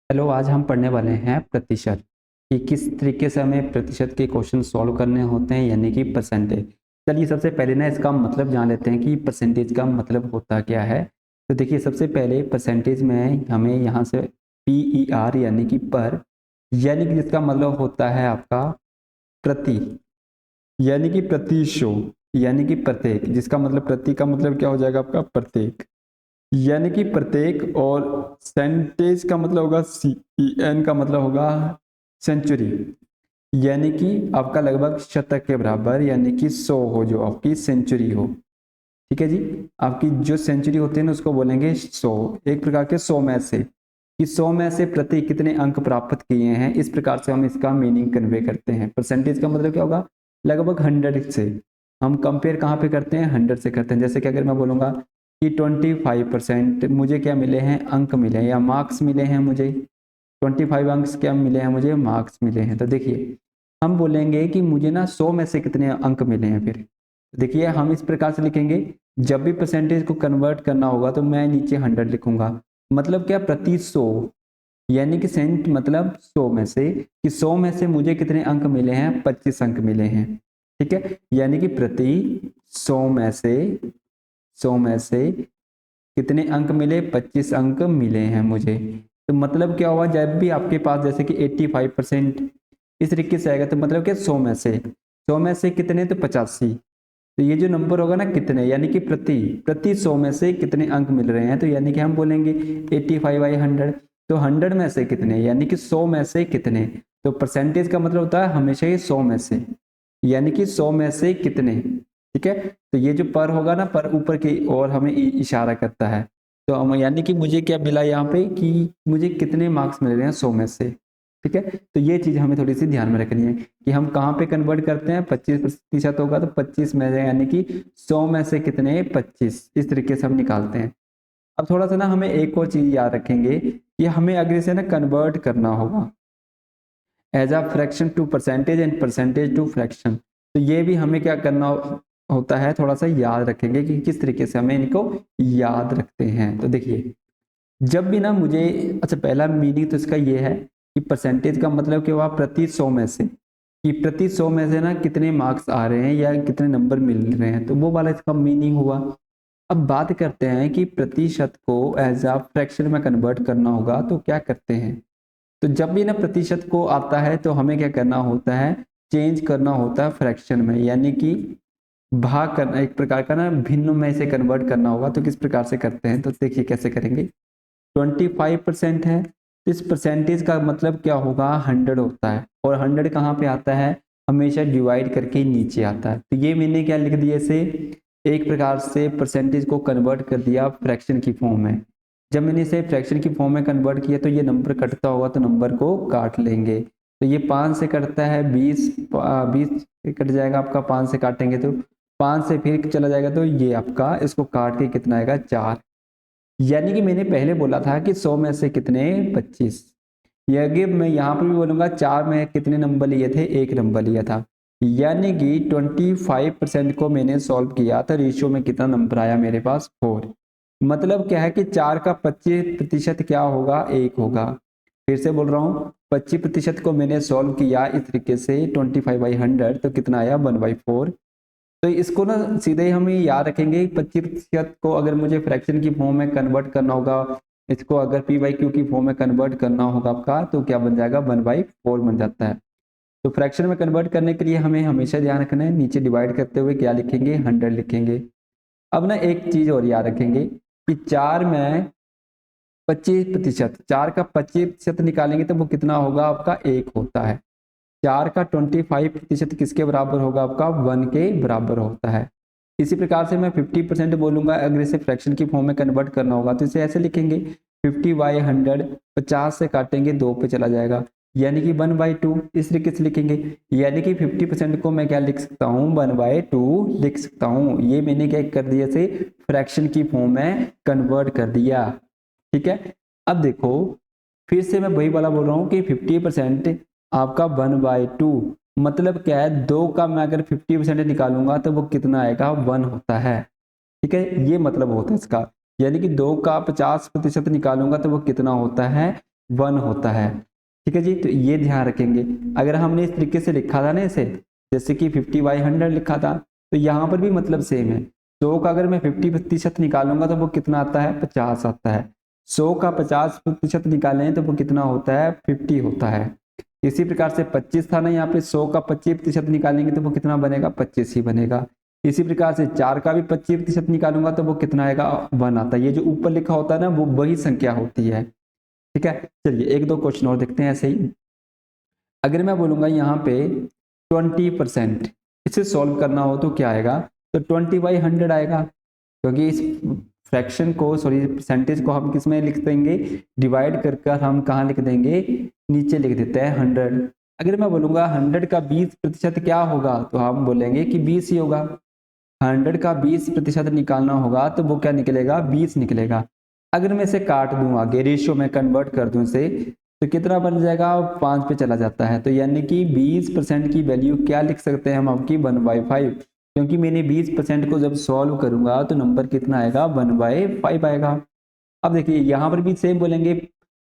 Hello, आज हम पढ़ने वाले हैं प्रतिशत कि किस तरीके से हमें प्रतिशत के क्वेश्चन सॉल्व करने होते हैं, यानी कि परसेंटेज। चलिए सबसे पहले ना इसका मतलब जान लेते हैं कि परसेंटेज का मतलब होता क्या है। तो देखिए सबसे पहले परसेंटेज में हमें यहाँ से PER यानी कि पर, यानी कि जिसका मतलब होता है आपका प्रति, यानी कि प्रति शो, यानी कि प्रत्येक, जिसका मतलब प्रति का मतलब क्या हो जाएगा आपका प्रत्येक, यानी कि प्रत्येक। और सेंटेज का मतलब होगा CEN का मतलब होगा सेंचुरी, यानी कि आपका लगभग शतक के बराबर, यानी कि 100 हो, जो आपकी सेंचुरी हो। ठीक है जी। आपकी जो सेंचुरी होती है ना उसको बोलेंगे 100, एक प्रकार के 100 में से, कि 100 में से प्रति कितने अंक प्राप्त किए हैं, इस प्रकार से हम इसका मीनिंग कन्वे करते हैं। परसेंटेज का मतलब क्या होगा, लगभग 100 से। हम कंपेयर कहाँ पे करते हैं, 100 से करते हैं। जैसे कि अगर मैं बोलूंगा कि 25% मुझे क्या मिले हैं, अंक मिले हैं या मार्क्स मिले हैं मुझे, 25 अंक क्या मिले हैं मुझे, मार्क्स मिले हैं। तो देखिए हम बोलेंगे कि मुझे ना 100 में से कितने अंक मिले हैं। फिर देखिए हम इस प्रकार से लिखेंगे, जब भी परसेंटेज को कन्वर्ट करना होगा तो मैं नीचे 100 लिखूंगा। मतलब क्या, प्रति 100, यानी कि सेंट मतलब 100 में से, कि 100 में से मुझे कितने अंक मिले हैं, 25 अंक मिले हैं। ठीक है, यानी कि प्रति 100 में से, 100 में से कितने अंक मिले, 25 अंक मिले हैं मुझे। तो मतलब क्या हुआ, जब भी आपके पास जैसे कि 85% इस तरीके से आएगा तो मतलब क्या, 100 में से, 100 में से कितने, तो 85। तो ये जो नंबर होगा ना कितने, यानी कि प्रति प्रति 100 में से कितने अंक मिल रहे हैं, तो यानी कि हम बोलेंगे 85/100। तो 100 में से कितने, यानी कि 100 में से कितने। तो परसेंटेज का मतलब होता है हमेशा ही 100 में से, यानी कि 100 में से कितने। ठीक है, तो ये जो पर होगा ना, पर ऊपर की ओर हमें इशारा करता है। तो हम यानी कि मुझे क्या मिला यहाँ पे, कि मुझे कितने मार्क्स मिल रहे हैं 100 में से। ठीक है, तो ये चीज हमें थोड़ी सी ध्यान में रखनी है कि हम कहाँ पे कन्वर्ट करते हैं। 25% होगा तो 25 में से, यानी कि 100 में से कितने, 25, इस तरीके से हम निकालते हैं। अब थोड़ा सा ना हमें एक और चीज याद रखेंगे कि हमें अगर इसे ना कन्वर्ट करना होगा as a fraction to percentage and percentage to fraction. तो ये भी हमें क्या करना होता है, थोड़ा सा याद रखेंगे कि किस तरीके से हमें इनको याद रखते हैं। तो देखिए जब भी ना मुझे, अच्छा पहला मीनिंग तो इसका ये है कि परसेंटेज का मतलब कि वह प्रति 100 में से, कि प्रति 100 में से ना कितने मार्क्स आ रहे हैं या कितने नंबर मिल रहे हैं, तो वो वाला इसका मीनिंग हुआ। अब बात करते हैं कि प्रतिशत को एज अ फ्रैक्शन में कन्वर्ट करना होगा तो क्या करते हैं। तो जब भी ना प्रतिशत को आता है तो हमें क्या करना होता है, चेंज करना होता है फ्रैक्शन में, यानी कि भाग करना, एक प्रकार का ना भिन्न में से कन्वर्ट करना होगा। तो किस प्रकार से करते हैं, तो देखिए कैसे करेंगे। 25% है, इस परसेंटेज का मतलब क्या होगा, 100 होता है। और 100 कहाँ पे आता है, हमेशा डिवाइड करके नीचे आता है। तो ये मैंने क्या लिख दिया इसे, एक प्रकार से परसेंटेज को कन्वर्ट कर दिया फ्रैक्शन की फॉर्म में। जब मैंने इसे फ्रैक्शन की फॉर्म में कन्वर्ट किया तो ये नंबर कटता होगा तो नंबर को काट लेंगे। तो ये 5 से कटता है, 20 कट जाएगा आपका, 5 से काटेंगे तो 5 से फिर चला जाएगा, तो ये आपका इसको काट के कितना आएगा, 4। यानी कि मैंने पहले बोला था कि 100 में से कितने, 25। यदि मैं यहाँ पर भी बोलूंगा 4 में कितने नंबर लिए थे, एक नंबर लिया था। यानी कि 25% को मैंने सॉल्व किया था, रेशियो में कितना नंबर आया मेरे पास, 4। मतलब क्या है कि 4 का 25% क्या होगा, 1 होगा। फिर से बोल रहा हूँ, 25% को मैंने सॉल्व किया इस तरीके से 25/100, तो कितना आया, 1/4। तो इसको ना सीधे ही हम ये याद रखेंगे, 25% को अगर मुझे फ्रैक्शन की फॉर्म में कन्वर्ट करना होगा, इसको अगर P/Q की फॉर्म में कन्वर्ट करना होगा आपका, तो क्या बन जाएगा, 1/4 बन जाता है। तो फ्रैक्शन में कन्वर्ट करने के लिए हमें हमेशा ध्यान रखना है, नीचे डिवाइड करते हुए क्या लिखेंगे, 100 लिखेंगे। अब ना एक चीज और याद रखेंगे कि 4 में 25%, 4 का 25% निकालेंगे तो वो कितना होगा आपका, 1 होता है। 4 का 25% किसके बराबर होगा आपका, 1 के बराबर होता है। इसी प्रकार से मैं 50% बोलूंगा, अगर इसे फ्रैक्शन की फॉर्म में कन्वर्ट करना होगा तो इसे ऐसे लिखेंगे, 50/100, 50 से काटेंगे 2 पे चला जाएगा, यानी कि 1/2, इस तरीके से लिखेंगे। यानी कि 50% को मैं क्या लिख सकता हूँ, 1/2 लिख सकता हूँ। ये मैंने क्या कर दिया, से फ्रैक्शन की फॉर्म में कन्वर्ट कर दिया। ठीक है, अब देखो फिर से मैं वही वाला बोल रहा हूँ कि 50% आपका 1/2, मतलब क्या है, 2 का मैं अगर 50% निकालूंगा तो वो कितना आएगा, 1 होता है। ठीक है, ये मतलब होता है इसका। यानी कि 2 का 50% निकालूंगा तो वो कितना होता है, 1 होता है। ठीक है जी, तो ये ध्यान रखेंगे। अगर हमने इस तरीके से लिखा था ना इसे, जैसे कि 50/100 लिखा था, तो यहाँ पर भी मतलब सेम है। 100 का अगर मैं 50% निकालूंगा तो वो कितना आता है, 50 आता है। 100 का 50% निकालें तो वो कितना होता है, 50 होता है। इसी प्रकार से 25 था ना, यहाँ पे 100 का 25% निकालेंगे तो वो कितना बनेगा, 25 ही बनेगा। इसी प्रकार से 4 का भी 25% निकालूंगा तो वो कितना आएगा, 1 आता है। ये जो ऊपर लिखा होता है ना, वो वही संख्या होती है। ठीक है, चलिए एक दो क्वेश्चन और देखते हैं ऐसे ही। अगर मैं बोलूंगा यहाँ पे 20%, इसे सॉल्व करना हो तो क्या आएगा, तो 20/100 आएगा, क्योंकि इस फ्रैक्शन को, सॉरी परसेंटेज को हम किस में लिख देंगे, डिवाइड कर कर हम कहाँ लिख देंगे, नीचे लिख देते हैं 100। अगर मैं बोलूंगा 100 का 20% क्या होगा, तो हम बोलेंगे कि 20 ही होगा। 100 का 20% निकालना होगा तो वो क्या निकलेगा, 20 निकलेगा। अगर मैं इसे काट दूं, आगे रेशियो में कन्वर्ट कर दूं इसे, तो कितना बन जाएगा, 5 पे चला जाता है। तो यानी कि 20% की वैल्यू क्या लिख सकते हैं हम आपकी, 1/5, क्योंकि मैंने 20% को जब सॉल्व करूंगा तो नंबर कितना आएगा, 1/5 आएगा। अब देखिए यहाँ पर भी सेम बोलेंगे,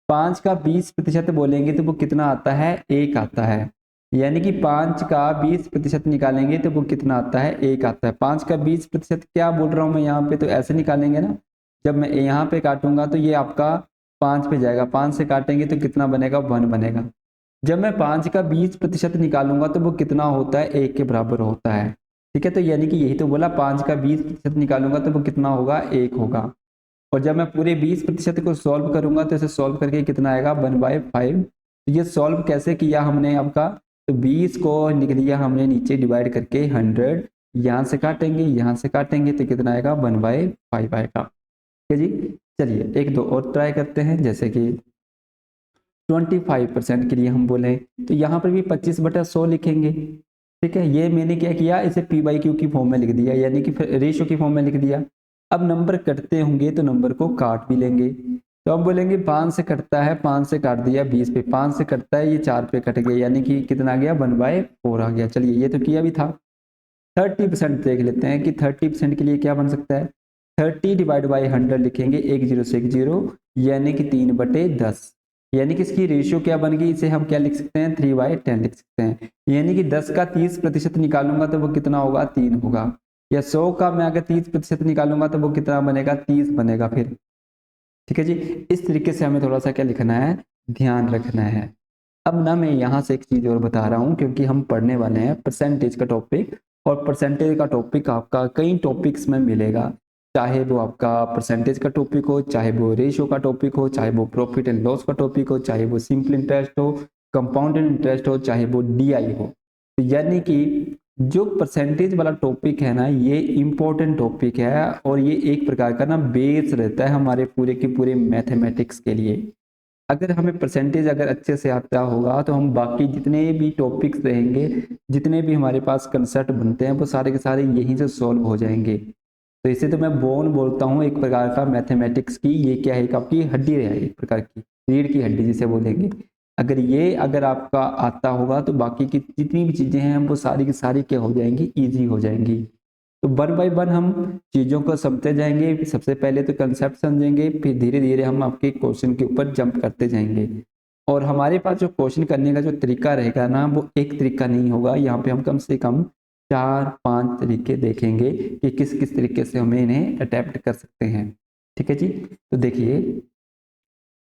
5 का 20% बोलेंगे तो वो कितना आता है, 1 आता है। यानी कि 5 का 20% निकालेंगे तो वो कितना आता है, 1 आता है। 5 का 20% क्या बोल रहा हूँ मैं यहाँ पे, तो ऐसे निकालेंगे ना, जब मैं यहाँ पे काटूंगा तो ये आपका 5 पे जाएगा, 5 से काटेंगे तो कितना बनेगा, 1 बनेगा। जब मैं 5 का 20% निकालूंगा तो वो कितना होता है, 1 के बराबर होता है। ठीक है, तो यानी कि यही तो बोला, 5 का 20% निकालूंगा तो वो कितना होगा, 1 होगा। और जब मैं पूरे 20% को सॉल्व करूंगा तो इसे सॉल्व करके कितना आएगा, 1/5। तो ये सॉल्व कैसे किया हमने आपका, तो 20 को निकल लिया हमने नीचे डिवाइड करके 100, यहाँ से काटेंगे यहाँ से काटेंगे तो कितना आएगा, 1/5 आएगा। ठीक है जी, चलिए एक दो और ट्राई करते हैं। जैसे कि 25% के लिए हम बोले तो यहाँ पर भी 25/100 लिखेंगे। ठीक है, ये मैंने क्या किया, इसे P/Q की फॉर्म में लिख दिया, यानी कि रेशियो की फॉर्म में लिख दिया। अब नंबर कटते होंगे तो नंबर को काट भी लेंगे। तो अब बोलेंगे 5 से कटता है, 5 से काट दिया 20 पे, 5 से कटता है, ये 4 पे कट गया, यानी कि कितना आ गया, 1/4 आ गया। चलिए ये तो किया भी था। 30% देख लेते हैं कि 30% के लिए क्या बन सकता है। 30/100 लिखेंगे, एक जीरो से एक जीरो, यानी कि 3/10। यानी कि इसकी रेशियो क्या बन गई, इसे हम क्या लिख सकते हैं, 3/10 लिख सकते हैं। यानी कि 10 का 30% निकालूंगा तो वो कितना होगा, 3 होगा। या 100 का मैं अगर 30% निकालूंगा तो वो कितना बनेगा, 30 बनेगा फिर। ठीक है जी, इस तरीके से हमें थोड़ा सा क्या लिखना है, ध्यान रखना है। अब ना मैं यहाँ से एक चीज और बता रहा हूँ, क्योंकि हम पढ़ने वाले हैं परसेंटेज का टॉपिक, और परसेंटेज का टॉपिक आपका कई टॉपिक्स में मिलेगा। चाहे वो आपका परसेंटेज का टॉपिक हो, चाहे वो रेशियो का टॉपिक हो, चाहे वो प्रॉफिट एंड लॉस का टॉपिक हो, चाहे वो सिंपल इंटरेस्ट हो, कंपाउंडेड इंटरेस्ट हो, चाहे वो डीआई हो। तो यानी कि जो परसेंटेज वाला टॉपिक है ना, ये इम्पोर्टेंट टॉपिक है, और ये एक प्रकार का ना बेस रहता है हमारे पूरे के पूरे मैथमेटिक्स के लिए। अगर हमें परसेंटेज अगर अच्छे से आता होगा तो हम बाकी जितने भी टॉपिक्स रहेंगे, जितने भी हमारे पास कंसेप्ट बनते हैं, वो सारे के सारे यहीं से सॉल्व हो जाएंगे। तो इसे तो मैं बोन बोलता हूँ एक प्रकार का मैथमेटिक्स की। ये क्या है, आपकी हड्डी है एक प्रकार की, रीढ़ की हड्डी जिसे बोलेंगे। अगर आपका आता होगा तो बाकी की जितनी भी चीजें हैं वो सारी की सारी क्या हो जाएंगी, ईजी हो जाएंगी। तो 1/1 हम चीज़ों को समझते जाएंगे। सबसे पहले तो कंसेप्ट समझेंगे, फिर धीरे धीरे हम आपके क्वेश्चन के ऊपर जंप करते जाएंगे। और हमारे पास जो क्वेश्चन करने का जो तरीका रहेगा ना, वो एक तरीका नहीं होगा। यहाँ पे हम कम से कम 4-5 तरीके देखेंगे कि किस किस तरीके से हमें इन्हें अटेम्प्ट कर सकते हैं। ठीक है जी, तो देखिए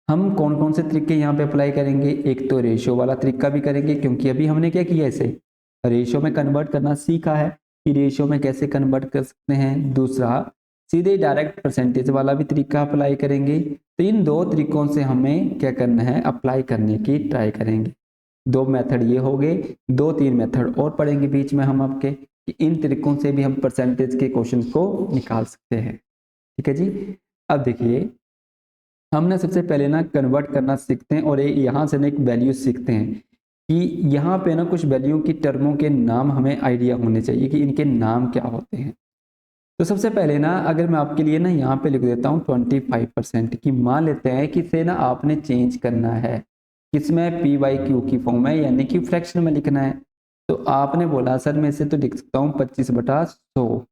हम कौन कौन से तरीके यहाँ पे अप्लाई करेंगे। एक तो रेशियो वाला तरीका भी करेंगे, क्योंकि अभी हमने क्या किया, इसे रेशियो में कन्वर्ट करना सीखा है कि रेशियो में कैसे कन्वर्ट कर सकते हैं। दूसरा, सीधे डायरेक्ट परसेंटेज वाला भी तरीका अप्लाई करेंगे। तो इन दो तरीकों से हमें क्या करना है, अप्लाई करने की ट्राई करेंगे। 2 मेथड ये हो गए, 2-3 मेथड और पढ़ेंगे बीच में हम आपके, कि इन तरीकों से भी हम परसेंटेज के क्वेश्चन को निकाल सकते हैं। ठीक है जी, अब देखिए हमने सबसे पहले ना कन्वर्ट करना सीखते हैं, और यहाँ से ना एक वैल्यू सीखते हैं कि यहाँ पे ना कुछ वैल्यू की टर्मों के नाम हमें आइडिया होने चाहिए कि इनके नाम क्या होते हैं। तो सबसे पहले ना अगर मैं आपके लिए ना यहाँ पे लिख देता हूँ 25% की, मान लेते हैं कि इसे ना आपने चेंज करना है, किसमें, P/Q की फॉर्म में, यानी कि फ्रैक्शन में लिखना है। तो आपने बोला सर मैं इसे तो लिख सकता हूँ 25/100।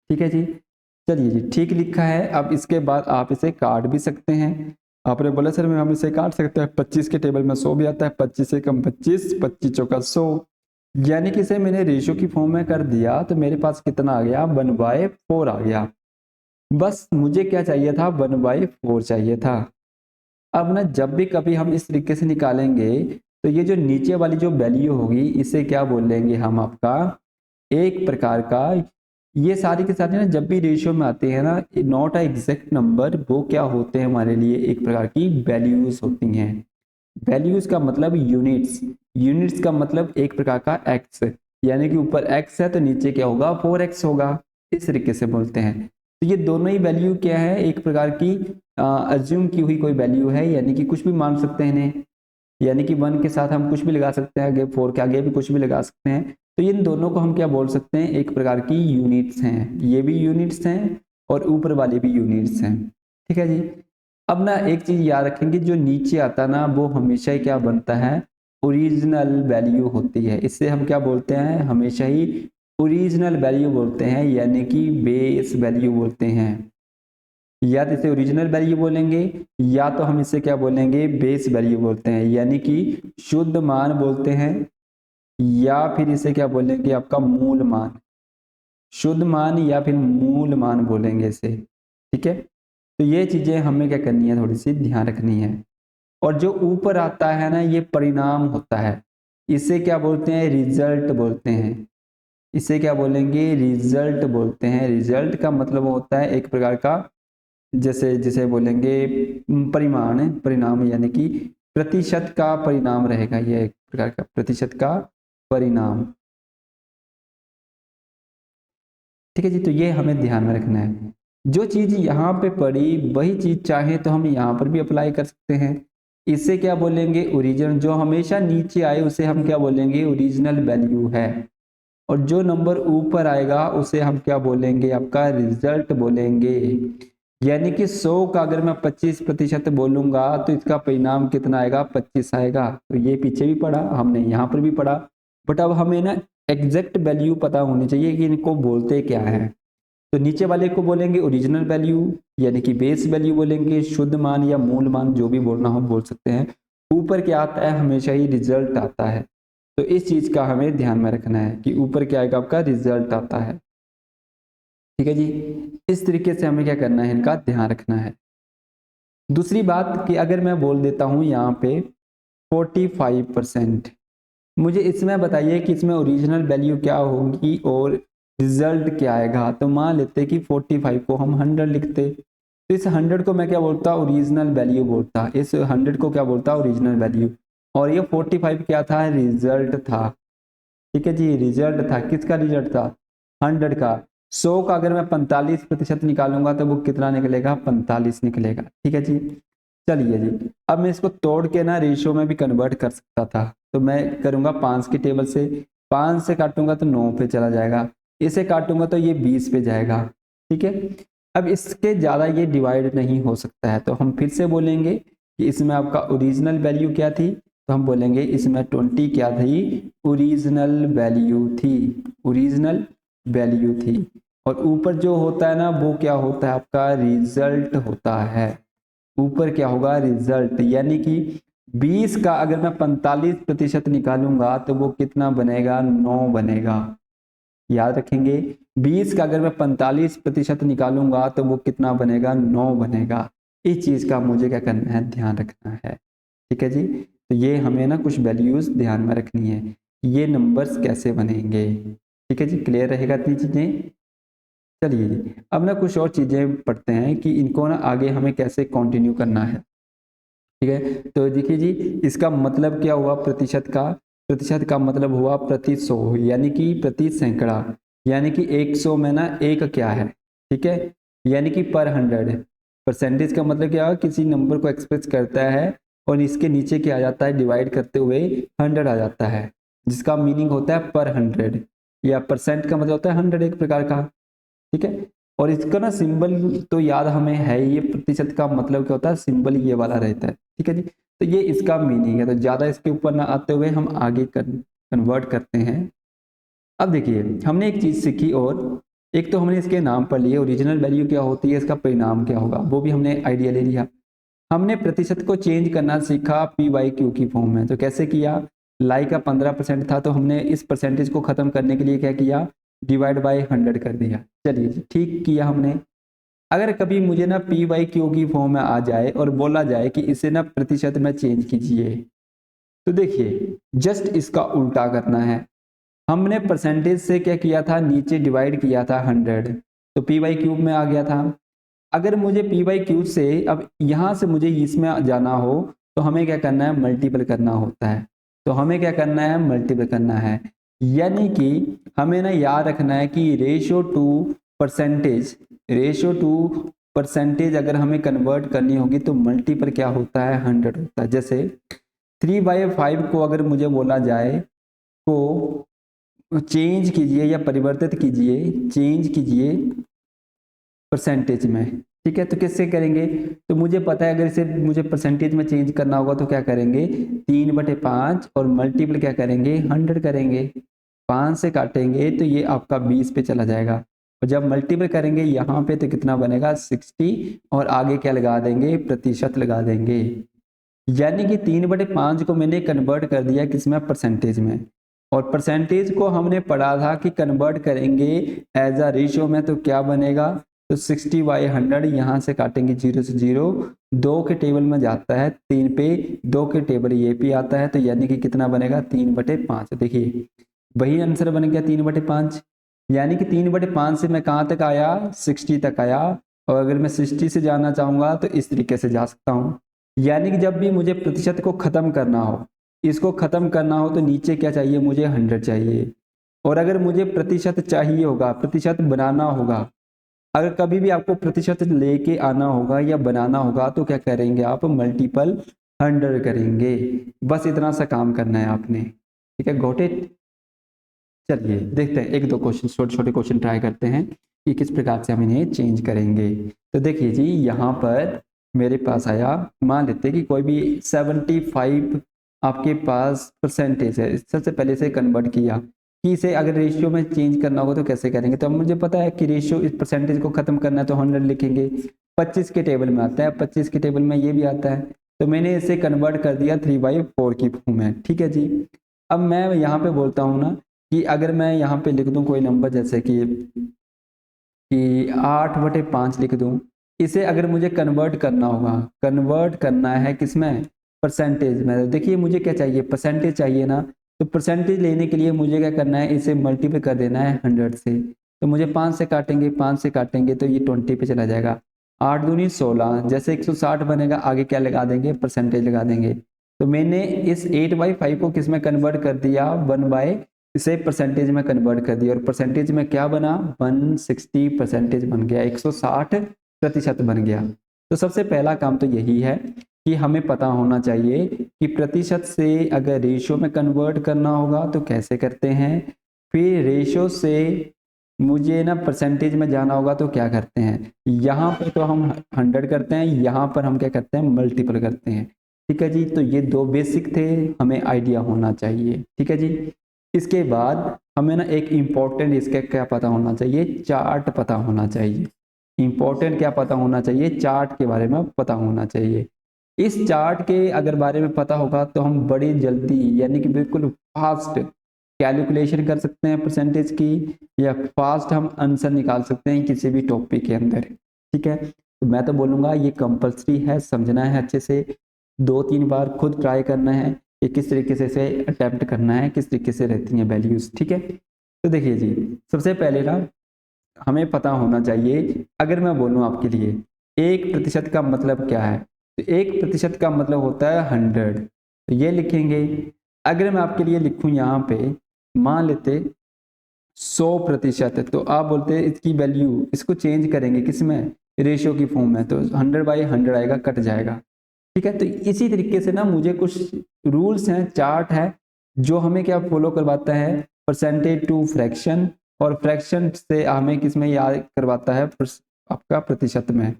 ठीक है जी, चलिए जी ठीक लिखा है। अब इसके बाद आप इसे काट भी सकते हैं। आपने बोला सर मैं हम इसे काट सकते हैं, 25 के टेबल में 100 भी आता है, 25 से कम 25, 25 चौका 100, यानी कि इसे मैंने रेशियो की फॉर्म में कर दिया तो मेरे पास कितना आ गया, 1/4 आ गया। बस मुझे क्या चाहिए था, 1/4 चाहिए था। अब ना जब भी कभी हम इस तरीके से निकालेंगे तो ये जो नीचे वाली जो वैल्यू होगी इसे क्या बोलेंगे हम, आपका एक प्रकार का, ये सारी के सारी ना जब भी रेशियो में आते हैं ना, नॉट अ एग्जैक्ट नंबर, वो क्या होते हैं हमारे लिए एक प्रकार की वैल्यूज होती हैं। वैल्यूज का मतलब यूनिट्स, यूनिट्स का मतलब एक प्रकार का एक्स, यानी कि ऊपर एक्स है तो नीचे क्या होगा, 4x होगा, इस तरीके से बोलते हैं। तो ये दोनों ही वैल्यू क्या है, एक प्रकार की अज्यूम की हुई कोई वैल्यू है, यानी कि कुछ भी मान सकते हैं इन्हें, यानी कि 1 के साथ हम कुछ भी लगा सकते हैं, आगे 4 के आगे भी कुछ भी लगा सकते हैं। तो इन दोनों को हम क्या बोल सकते हैं, एक प्रकार की यूनिट्स हैं, ये भी यूनिट्स हैं और ऊपर वाली भी यूनिट्स हैं। ठीक है जी। अब ना एक चीज याद रखेंगे, जो नीचे आता ना वो हमेशा ही क्या बनता है, ओरिजिनल वैल्यू होती है। इससे हम क्या बोलते हैं, हमेशा ही ओरिजिनल वैल्यू बोलते हैं, यानी कि बेस वैल्यू बोलते हैं। या तो इसे ओरिजिनल वैल्यू बोलेंगे, या तो हम इसे क्या बोलेंगे, बेस वैल्यू बोलते हैं, यानी कि शुद्ध मान बोलते हैं, या फिर इसे क्या बोलेंगे, आपका मूल मान, शुद्ध मान या फिर मूल मान बोलेंगे इसे। ठीक है, तो ये चीजें हमें क्या करनी है, थोड़ी सी ध्यान रखनी है। और जो ऊपर आता है ना, ये परिणाम होता है, इसे क्या बोलते हैं, रिजल्ट बोलते हैं। इसे क्या बोलेंगे, रिजल्ट बोलते हैं। रिजल्ट का मतलब होता है एक प्रकार का, जैसे जिसे बोलेंगे परिमाण, परिणाम, यानी कि प्रतिशत का परिणाम रहेगा, यह एक प्रकार का प्रतिशत का परिणाम। ठीक है जी, तो ये हमें ध्यान में रखना है। जो चीज यहाँ पे पड़ी वही चीज चाहे तो हम यहाँ पर भी अप्लाई कर सकते हैं। इसे क्या बोलेंगे, ओरिजिनल, जो हमेशा नीचे आए उसे हम क्या बोलेंगे, ओरिजिनल वैल्यू है। और जो नंबर ऊपर आएगा उसे हम क्या बोलेंगे, आपका रिजल्ट बोलेंगे। यानी कि 100 का अगर मैं 25% बोलूंगा तो इसका परिणाम कितना आएगा, 25 आएगा। तो ये पीछे भी पढ़ा हमने, यहाँ पर भी पढ़ा, बट अब हमें ना एग्जैक्ट वैल्यू पता होनी चाहिए कि इनको बोलते क्या है। तो नीचे वाले को बोलेंगे ओरिजिनल वैल्यू, यानी कि बेस वैल्यू बोलेंगे, शुद्ध मान या मूल मान, जो भी बोलना हो बोल सकते हैं। ऊपर क्या आता है, हमेशा ही रिजल्ट आता है। तो इस चीज का हमें ध्यान में रखना है कि ऊपर क्या आएगा, आपका रिजल्ट आता है। ठीक है जी, इस तरीके से हमें क्या करना है, इनका ध्यान रखना है। दूसरी बात कि अगर मैं बोल देता हूं यहाँ पे 45%, मुझे इसमें बताइए कि इसमें ओरिजिनल वैल्यू क्या होगी और रिजल्ट क्या आएगा। तो मान लेते कि 45 को हम 100 लिखते, तो इस 100 को मैं क्या बोलता, ओरिजिनल वैल्यू बोलता, इस 100 को क्या बोलता, ओरिजिनल वैल्यू। और ये 45 क्या था, रिजल्ट था। ठीक है जी, रिजल्ट था, किसका रिजल्ट था, 100 का। 100 का अगर मैं 45% निकालूंगा तो वो कितना निकलेगा, 45 निकलेगा। ठीक है जी। चलिए जी, अब मैं इसको तोड़ के ना रेशियो में भी कन्वर्ट कर सकता था, तो मैं करूंगा 5 की टेबल से, 5 से काटूंगा तो 9 पे चला जाएगा, इसे काटूंगा तो ये 20 पे जाएगा। ठीक है, अब इसके ज़्यादा ये डिवाइड नहीं हो सकता है, तो हम फिर से बोलेंगे कि इसमें आपका ओरिजिनल वैल्यू क्या थी, तो हम बोलेंगे इसमें 20 क्या थी, ओरिजिनल वैल्यू थी, ओरिजिनल वैल्यू थी। और ऊपर जो होता है ना वो क्या होता है, आपका रिजल्ट होता है। ऊपर क्या होगा, रिजल्ट, यानी कि 20 का अगर मैं 45% निकालूंगा तो वो कितना बनेगा, 9 बनेगा। याद रखेंगे, 20 का अगर मैं 45% निकालूंगा तो वो कितना बनेगा, 9 बनेगा। इस चीज का मुझे क्या करना है, ध्यान रखना है। ठीक है जी, तो ये हमें ना कुछ वैल्यूज ध्यान में रखनी है, ये नंबर्स कैसे बनेंगे। ठीक है जी, क्लियर रहेगा इतनी चीजें। चलिए जी, अब ना कुछ और चीजें पढ़ते हैं कि इनको ना आगे हमें कैसे कंटिन्यू करना है। ठीक है, तो देखिए जी, इसका मतलब क्या हुआ, प्रतिशत का, प्रतिशत का मतलब हुआ प्रति 100, यानी कि प्रति सैकड़ा, यानी कि 100 में ना एक क्या है। ठीक है, यानी कि पर 100। परसेंटेज का मतलब क्या है, किसी नंबर को एक्सप्रेस करता है और इसके नीचे क्या आ जाता है, डिवाइड करते हुए 100 आ जाता है, जिसका मीनिंग होता है पर 100, या परसेंट का मतलब होता है 100 एक प्रकार का। ठीक है, और इसका ना सिंबल तो याद हमें है, ये प्रतिशत का मतलब क्या होता है, सिंबल ये वाला रहता है। ठीक है जी, तो ये इसका मीनिंग है, तो ज्यादा इसके ऊपर ना आते हुए हम आगे कन्वर्ट करते हैं। अब देखिए, हमने एक चीज सीखी, और एक तो हमने इसके नाम पर लिए, ओरिजिनल वैल्यू क्या होती है, इसका परिणाम क्या होगा वो भी हमने आइडिया ले लिया। हमने प्रतिशत को चेंज करना सीखा पी बाई क्यू की फॉर्म में। तो कैसे किया, लाई का 15% था तो हमने इस परसेंटेज को खत्म करने के लिए क्या किया, डिवाइड बाई 100 कर दिया। चलिए जी, ठीक किया हमने। अगर कभी मुझे ना पी बाई क्यू की फॉर्म में आ जाए और बोला जाए कि इसे ना प्रतिशत में चेंज कीजिए, तो देखिए जस्ट इसका उल्टा करना है। हमने परसेंटेज से क्या किया था, नीचे डिवाइड किया था 100, तो पी बाई क्यूब में आ गया था। अगर मुझे पी बाई क्यूब से अब यहाँ से मुझे इसमें जाना हो तो हमें क्या करना है, मल्टीपल करना होता है। तो हमें क्या करना है, मल्टीपल करना है। यानी कि हमें ना याद रखना है कि रेशियो टू परसेंटेज अगर हमें कन्वर्ट करनी होगी तो मल्टीपल क्या होता है, 100 होता है। जैसे 3/5 को अगर मुझे बोला जाए को चेंज कीजिए या परिवर्तित कीजिए, चेंज कीजिए परसेंटेज में, ठीक है। तो किससे करेंगे, तो मुझे पता है अगर इसे मुझे परसेंटेज में चेंज करना होगा तो क्या करेंगे, 3/5 और मल्टीपल क्या करेंगे, 100 करेंगे। 5 से काटेंगे तो ये आपका 20 पे चला जाएगा, और जब मल्टीपल करेंगे यहाँ पे तो कितना बनेगा, 60, और आगे क्या लगा देंगे, प्रतिशत लगा देंगे। यानी कि 3/5 को मैंने कन्वर्ट कर दिया किसमें, परसेंटेज में। और परसेंटेज को हमने पढ़ा था कि कन्वर्ट करेंगे एज अ रेशियो में, तो क्या बनेगा, तो 60/100, यहाँ से काटेंगे 0 से 0, 2 के टेबल में जाता है 3 पे, 2 के टेबल ये पे आता है, तो यानी कि कितना बनेगा, 3/5। देखिए वही आंसर बन गया 3/5। यानी कि 3/5 से मैं कहाँ तक आया, 60 तक आया, और अगर मैं 60 से जाना चाहूँगा तो इस तरीके से जा सकता हूँ। यानी कि जब भी मुझे प्रतिशत को खत्म करना हो, इसको खत्म करना हो तो नीचे क्या चाहिए, मुझे 100 चाहिए। और अगर मुझे प्रतिशत चाहिए होगा, प्रतिशत बनाना होगा, अगर कभी भी आपको प्रतिशत लेके आना होगा या बनाना होगा तो क्या करेंगे आप, मल्टीपल 100 करेंगे। बस इतना सा काम करना है आपने, ठीक है, गॉट इट। चलिए देखते हैं एक दो क्वेश्चन, छोटे छोटे क्वेश्चन ट्राई करते हैं कि किस प्रकार से हम इन्हें चेंज करेंगे। तो देखिए जी, यहाँ पर मेरे पास आया, मान लेते हैं कि कोई भी 75 आपके पास परसेंटेज है। सबसे पहले से कन्वर्ट किया कि इसे अगर रेशियो में चेंज करना होगा तो कैसे करेंगे। तो मुझे पता है कि रेशियो इस परसेंटेज को खत्म करना है तो 100 लिखेंगे। 25 के टेबल में आता है, 25 के टेबल में ये भी आता है, तो मैंने इसे कन्वर्ट कर दिया 3/4 की फॉर्म में, ठीक है जी। अब मैं यहाँ पे बोलता हूँ ना कि अगर मैं यहाँ पे लिख दूँ कोई नंबर, जैसे कि 8/5 लिख दूँ, इसे अगर मुझे कन्वर्ट करना होगा, कन्वर्ट करना है किसमें, परसेंटेज में। तो देखिए मुझे क्या चाहिए, परसेंटेज चाहिए ना, तो परसेंटेज लेने के लिए मुझे क्या करना है, इसे मल्टीप्लाई कर देना है 100 से। तो मुझे 5 से काटेंगे, 5 से काटेंगे तो ये 20 पे चला जाएगा। 8 दूनी 16, जैसे 160 बनेगा, आगे क्या लगा देंगे, परसेंटेज लगा देंगे। तो मैंने इस 8/5 को किस में कन्वर्ट कर दिया, 1 इसे परसेंटेज में कन्वर्ट कर दिया, और परसेंटेज में क्या बना, 160 परसेंटेज बन गया, 160% बन गया। तो सबसे पहला काम तो यही है कि हमें पता होना चाहिए कि प्रतिशत से अगर रेशियो में कन्वर्ट करना होगा तो कैसे करते हैं, फिर रेशियो से मुझे ना परसेंटेज में जाना होगा तो क्या करते हैं। यहाँ पर तो हम 100 करते हैं, यहाँ पर हम क्या करते हैं, मल्टीपल करते हैं, ठीक है जी। तो ये दो बेसिक थे, हमें आइडिया होना चाहिए, ठीक है जी। इसके बाद हमें ना एक इम्पोर्टेंट इसका क्या पता होना चाहिए, चार्ट पता होना चाहिए। इम्पोर्टेंट क्या पता होना चाहिए, चार्ट के बारे में पता होना चाहिए। इस चार्ट के अगर बारे में पता होगा तो हम बड़ी जल्दी यानी कि बिल्कुल फास्ट कैलकुलेशन कर सकते हैं परसेंटेज की, या फास्ट हम आंसर निकाल सकते हैं किसी भी टॉपिक के अंदर, ठीक है। तो मैं तो बोलूँगा ये कंपल्सरी है, समझना है अच्छे से, 2-3 बार खुद ट्राई करना है कि किस तरीके से इसे अटेम्प्ट करना है, किस तरीके से रहती हैं वैल्यूज़, ठीक है। तो देखिए जी, सबसे पहले ना हमें पता होना चाहिए, अगर मैं बोलूँ आपके लिए 1% का मतलब क्या है, तो 1% का मतलब होता है 100, तो ये लिखेंगे। अगर मैं आपके लिए लिखूँ यहाँ पे, मान लेते 100% है, तो आप बोलते हैं इसकी वैल्यू, इसको चेंज करेंगे किसमें, रेशियो की फॉर्म में, तो 100/100 आएगा, कट जाएगा, ठीक है। तो इसी तरीके से ना मुझे कुछ रूल्स हैं, चार्ट है, जो हमें क्या फॉलो करवाता है, परसेंटेज टू फ्रैक्शन, और फ्रैक्शन से हमें किस में याद करवाता है, आपका प्रतिशत में।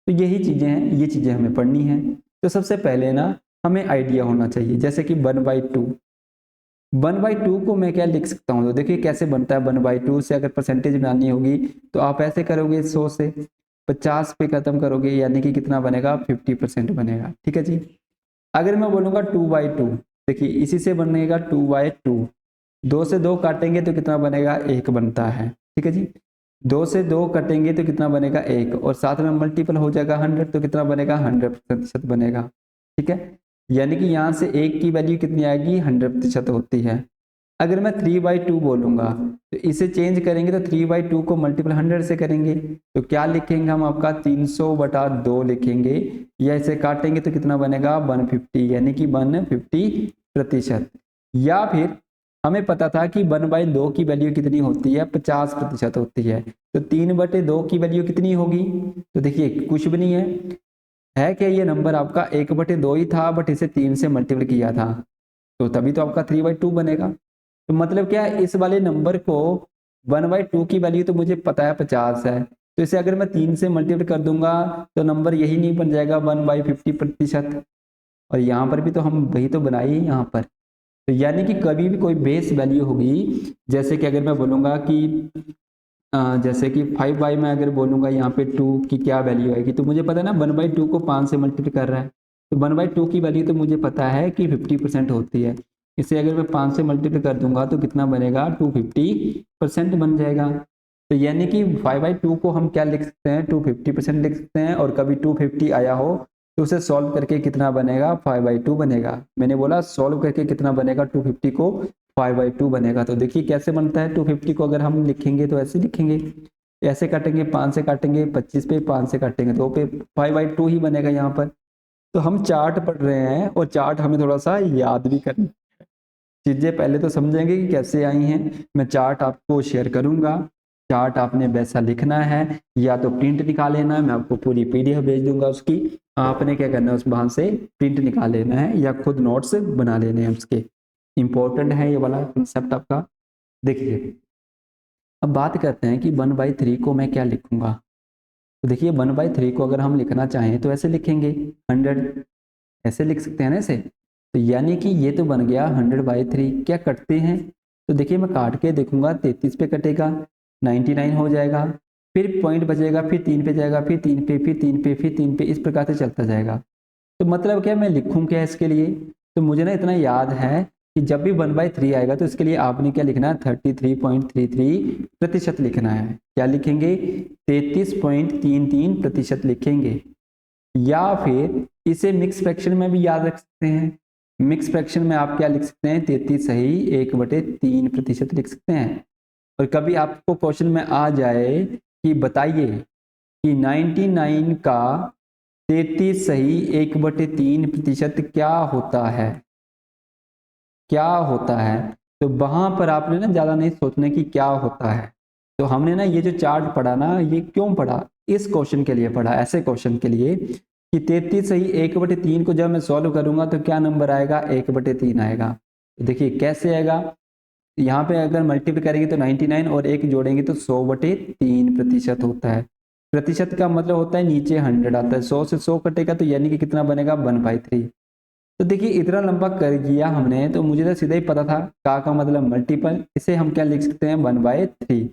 तो यही चीज़ें हैं, ये चीज़ें हमें पढ़नी है। तो सबसे पहले ना हमें आइडिया होना चाहिए, जैसे कि 1/2, 1/2 को मैं क्या लिख सकता हूँ, तो देखिए कैसे बनता है। 1/2 से अगर परसेंटेज बनानी होगी तो आप ऐसे करोगे 100 से, 50 पे खत्म करोगे यानी कि कितना बनेगा 50% बनेगा। ठीक है जी। अगर मैं बोलूँगा 2/2, देखिए इसी से बनेगा 2/2, 2 से 2 काटेंगे तो कितना बनेगा 1 बनता है। ठीक है जी। 2 से 2 कटेंगे तो कितना बनेगा 1, और साथ में मल्टीपल हो जाएगा 100 तो कितना बनेगा 100% बनेगा। ठीक है, यानी कि यहाँ से 1 की वैल्यू कितनी आएगी 100% होती है। अगर मैं 3/2 बोलूँगा तो इसे चेंज करेंगे तो 3/2 को मल्टीपल 100 से करेंगे तो क्या लिखेंगे हम आपका 300/2 लिखेंगे, या इसे काटेंगे तो कितना बनेगा 150, यानी कि 150%। या फिर हमें पता था कि 1/2 की वैल्यू कितनी होती है 50% होती है, तो 3/2 की वैल्यू कितनी होगी, तो देखिए कुछ भी नहीं है क्या ये नंबर आपका 1/2 ही था, बट इसे 3 से मल्टीपल किया था तो तभी तो आपका 3/2 बनेगा। तो मतलब क्या है, इस वाले नंबर को 1/2 की वैल्यू तो मुझे पता है 50 है, तो इसे अगर मैं 3 से मल्टीपल कर दूंगा तो नंबर यही नहीं बन जाएगा 1/50%। और यहाँ पर भी तो हम वही तो बनाए ही यहाँ पर। तो यानी कि कभी भी कोई बेस वैल्यू होगी, जैसे कि अगर मैं बोलूँगा कि जैसे कि 5 में अगर बोलूँगा यहाँ पे 2 की क्या वैल्यू आएगी, तो मुझे पता है ना 1/2 को 5 से मल्टीप्लाई कर रहा है, तो 1/2 की वैल्यू तो मुझे पता है कि 50% होती है। इसे अगर मैं 5 से मल्टीप्लाई कर दूंगा तो कितना बनेगा 250% बन जाएगा। तो यानी कि 5/2 को हम क्या लिख सकते हैं 250% लिख सकते हैं, और कभी 250 आया हो तो उसे सॉल्व करके कितना बनेगा 5/2 बनेगा। मैंने बोला सॉल्व करके कितना बनेगा 250 को 5/2 बनेगा। तो देखिए कैसे बनता है 250 को अगर हम लिखेंगे तो ऐसे लिखेंगे, ऐसे काटेंगे 5 से काटेंगे 25 पे, 5 से काटेंगे 2 पे, 5/2 ही बनेगा यहाँ पर। तो हम चार्ट पढ़ रहे हैं और चार्ट हमें थोड़ा सा याद भी करना, चीजें पहले तो समझेंगे कि कैसे आई हैं। मैं चार्ट आपको शेयर करूंगा, चार्ट आपने वैसा लिखना है, या तो प्रिंट निकाल लेना है, मैं आपको पूरी पीडीएफ भेज दूंगा उसकी, आपने क्या करना है उस वहां से प्रिंट निकाल लेना है या खुद नोट्स बना लेने हैं उसके। इंपॉर्टेंट है ये वाला कंसेप्ट आपका। देखिए अब बात करते हैं कि 1/3 को मैं क्या लिखूंगा। तो देखिए 1/3 को अगर हम लिखना चाहें तो ऐसे लिखेंगे 100, ऐसे लिख सकते हैं ना इसे। तो यानी कि ये तो बन गया 100/3। क्या कटते हैं, तो देखिए मैं काट के देखूंगा 33 पे कटेगा 99 हो जाएगा, फिर पॉइंट बचेगा, फिर 3 पे जाएगा, फिर 3 पे, फिर 3 पे, फिर 3 पे, इस प्रकार से चलता जाएगा। तो मतलब क्या मैं लिखूं क्या इसके लिए, तो मुझे ना इतना याद है कि जब भी 1/3 आएगा तो इसके लिए आपने क्या लिखना है 33.33% लिखना है। क्या लिखेंगे 33.33% लिखेंगे, या फिर इसे मिक्स फ्रैक्शन में भी याद रख सकते हैं। मिक्स फ्रैक्शन में आप क्या लिख सकते हैं 33 सही 1/3% लिख सकते हैं। और कभी आपको क्वेश्चन में आ जाए कि बताइए कि 99 का 33 सही 1/3% क्या होता है, क्या होता है, तो वहां पर आपने ना ज्यादा नहीं सोचना कि क्या होता है। तो हमने ना ये जो चार्ट पढ़ा ना, ये क्यों पढ़ा, इस क्वेश्चन के लिए पढ़ा, ऐसे क्वेश्चन के लिए कि 33 सही 1/3 को जब मैं सॉल्व करूंगा तो क्या नंबर आएगा 1/3 आएगा। तो देखिए कैसे आएगा, यहाँ पे अगर मल्टीप्लाई करेंगे तो 99 और 1 जोड़ेंगे तो 100/3% होता है। प्रतिशत का मतलब होता है नीचे 100 आता है, 100 से 100 कटेगा तो यानी कि कितना बनेगा 1/3। तो देखिए इतना लंबा कर दिया हमने तो मुझे तो सीधा ही पता था का मतलब मल्टीपल, इसे हम क्या लिख सकते हैं 1/3।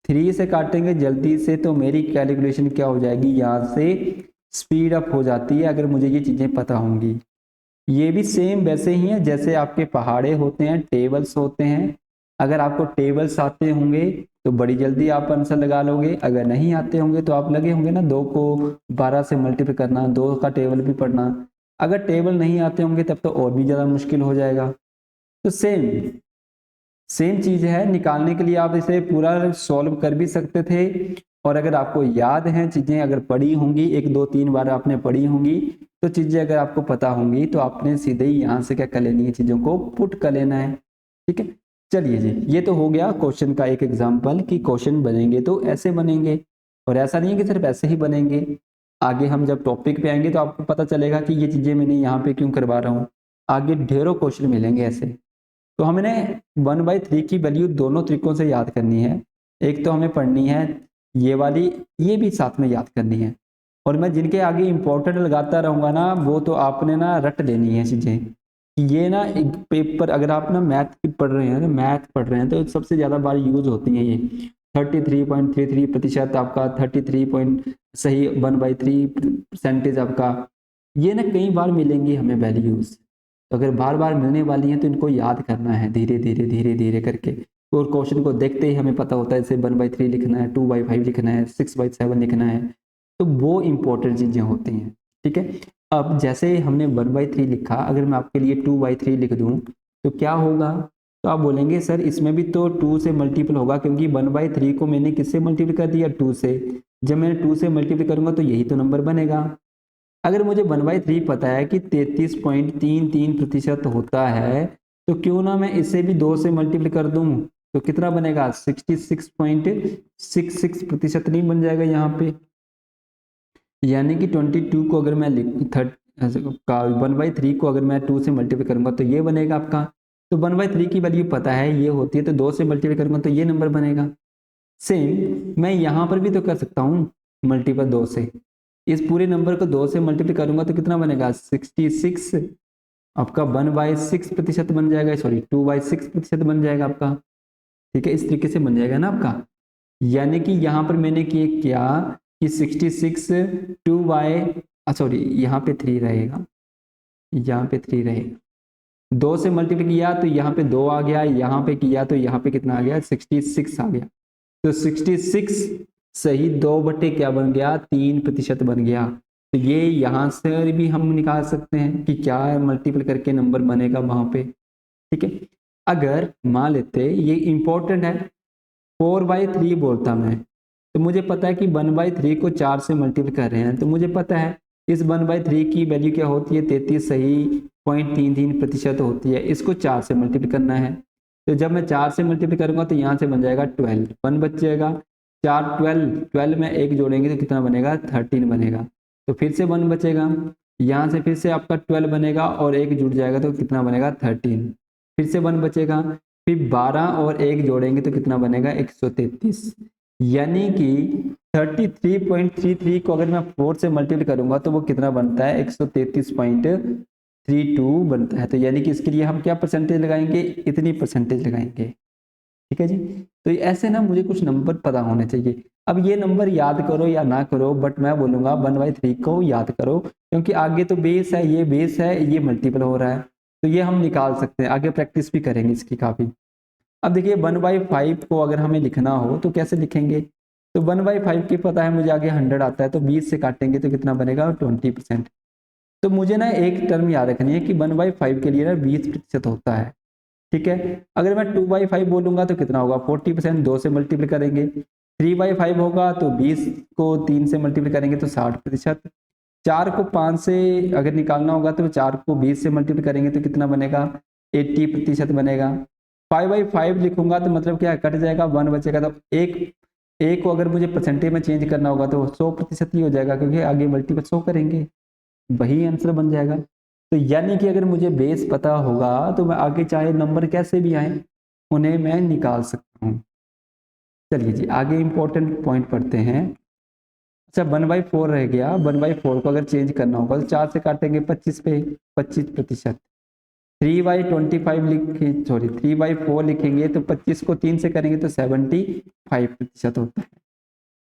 3 से काटेंगे जल्दी से तो मेरी कैलकुलेशन क्या हो जाएगी, यहाँ से स्पीड अप हो जाती है अगर मुझे ये चीजें पता होंगी। ये भी सेम वैसे ही है जैसे आपके पहाड़े होते हैं, टेबल्स होते हैं। अगर आपको टेबल्स आते होंगे तो बड़ी जल्दी आप आंसर लगा लोगे, अगर नहीं आते होंगे तो आप लगे होंगे ना 2 को 12 से मल्टीप्लाई करना, 2 का टेबल भी पढ़ना। अगर टेबल नहीं आते होंगे तब तो और भी ज़्यादा मुश्किल हो जाएगा। तो सेम सेम चीज़ है, निकालने के लिए आप इसे पूरा सॉल्व कर भी सकते थे, और अगर आपको याद हैं चीज़ें, अगर पढ़ी होंगी 1 2 3 बार आपने पढ़ी होंगी तो चीज़ें अगर आपको पता होंगी तो आपने सीधे ही यहाँ से क्या कर लेनी है, चीज़ों को पुट कर लेना है। ठीक है, चलिए जी, ये तो हो गया क्वेश्चन का एक एग्जाम्पल कि क्वेश्चन बनेंगे तो ऐसे बनेंगे, और ऐसा नहीं है कि सिर्फ ऐसे ही बनेंगे। आगे हम जब टॉपिक पे आएंगे तो आपको पता चलेगा कि ये चीज़ें मैंने यहाँ पे क्यों करवा रहा हूँ, आगे ढेरों क्वेश्चन मिलेंगे ऐसे। तो हमने 1/3 की वैल्यू दोनों तरीकों से याद करनी है। एक तो हमें पढ़नी है ये वाली, ये भी साथ में याद करनी है, और मैं जिनके आगे इंपॉर्टेंट लगाता रहूंगा ना वो तो आपने ना रट लेनी है चीजें कि ये ना एक पेपर, अगर आप ना मैथ की पढ़ रहे हैं, मैथ पढ़ रहे हैं तो सबसे ज्यादा बार यूज होती है ये। 33.33% आपका 33 सही 1/3% आपका। ये ना कई बार मिलेंगी हमें वैल्यूज, तो अगर बार बार मिलने वाली हैं तो इनको याद करना है धीरे धीरे धीरे धीरे करके। और क्वेश्चन को देखते ही हमें पता होता है जैसे 1/3 लिखना है, 2/5 लिखना है, 6/7 लिखना है, तो वो इंपॉर्टेंट चीजें होती हैं। ठीक है, अब जैसे हमने 1/3 लिखा, अगर मैं आपके लिए 2/3 लिख दूं तो क्या होगा? तो आप बोलेंगे सर इसमें भी तो 2 से मल्टीपल होगा, क्योंकि 1/3 को मैंने किससे मल्टीपल कर दिया? 2 से। जब मैंने 2 से मल्टीपल करूंगा तो यही तो नंबर बनेगा। अगर मुझे 1/3 पता है कि 33.33% होता है, तो क्यों ना मैं इसे भी 2 से मल्टीपल कर दूं, तो कितना बनेगा? 66.66% नहीं बन जाएगा यहाँ पे? यानी कि 22 को अगर मैं लिख 1/3 को अगर मैं 2 से मल्टीपल करूंगा तो ये बनेगा आपका। तो 1/3 की वैल्यू पता है ये होती है, तो 2 से मल्टीपल करूंगा तो ये नंबर बनेगा। सेम मैं यहाँ पर भी तो कर सकता हूँ मल्टीपल 2 से। इस पूरे नंबर को 2 से मल्टीपल करूंगा तो कितना बनेगा? 66 आपका 1/6% बन जाएगा, सॉरी 2/6% बन जाएगा आपका। ठीक है, इस तरीके से बन जाएगा ना आपका। यानी कि यहाँ पर मैंने क्या कि 66 2 बाय सॉरी यहाँ पे 3 रहेगा, यहाँ पे 3 रहेगा। 2 से मल्टीपल किया तो यहाँ पे 2 आ गया, यहाँ पे किया तो यहाँ पे कितना आ गया? 66 आ गया। तो 66 सही 2 बटे क्या बन गया? 3% बन गया। तो ये यहाँ से भी हम निकाल सकते हैं कि क्या मल्टीपल करके नंबर बनेगा वहां पे। ठीक है, अगर मान लेते ये इंपॉर्टेंट है 4/3 बोलता मैं, तो मुझे पता है कि 1/3 को 4 से मल्टीपल कर रहे हैं, तो मुझे पता है इस 1/3 की वैल्यू क्या होती है? 33 सही 0.33% होती है। इसको 4 से मल्टीपल करना है, तो जब मैं 4 से मल्टीपल करूंगा तो यहाँ से बन जाएगा 12, 1 बच जाएगा। 4 12 में 1 जोड़ेंगे तो कितना बनेगा? 13 बनेगा। तो फिर से 1 बचेगा, यहाँ से फिर से आपका 12 बनेगा और 1 जुड़ जाएगा तो कितना बनेगा? 13। फिर से 1 बचेगा, फिर 12 और 1 जोड़ेंगे तो कितना बनेगा? 133। यानी कि 33.33 को अगर मैं 4 से मल्टीपल करूंगा तो वो कितना बनता है? 133.32 बनता है। तो यानी कि इसके लिए हम क्या परसेंटेज लगाएंगे? इतनी परसेंटेज लगाएंगे। ठीक है जी, तो ऐसे ना मुझे कुछ नंबर पता होने चाहिए। अब ये नंबर याद करो या ना करो, बट मैं बोलूंगा 1/3 को याद करो, क्योंकि आगे तो बेस है, ये बेस है, ये मल्टीपल हो रहा है, तो ये हम निकाल सकते हैं। आगे प्रैक्टिस भी करेंगे इसकी काफी। अब देखिए 1/5 को अगर हमें लिखना हो तो कैसे लिखेंगे? तो 1/5 की पता है मुझे, आगे 100 आता है, तो 20 से काटेंगे तो कितना बनेगा? 20%। तो मुझे ना एक टर्म याद रखनी है कि 1/5 के लिए ना 20% होता है। ठीक है, अगर मैं 2/5 बोलूंगा तो कितना होगा? 40%। 2 से मल्टीपल करेंगे। 3/5 होगा तो 20 को 3 से मल्टीपल करेंगे तो 60%। 4 को 5 से अगर निकालना होगा तो 4 को 20 से मल्टीपल करेंगे तो कितना बनेगा? 80% बनेगा। 5/5 लिखूंगा तो मतलब क्या कट जाएगा? 1 बचेगा। तो एक को अगर मुझे परसेंटेज में चेंज करना होगा तो 100% ही हो जाएगा, क्योंकि आगे मल्टीपल 100 करेंगे, वही आंसर बन जाएगा। तो यानी कि अगर मुझे बेस पता होगा तो मैं आगे चाहे नंबर कैसे भी आए उन्हें मैं निकाल सकता हूँ। चलिए जी, आगे इंपॉर्टेंट पॉइंट पढ़ते हैं। अच्छा 1/4 रह गया, 1/4 को अगर चेंज करना होगा तो 4 से काटेंगे 25 पे, 25%। 3/25 लिखे, सॉरी 3/4 लिखेंगे तो 25 को 3 से करेंगे तो 75% होता है।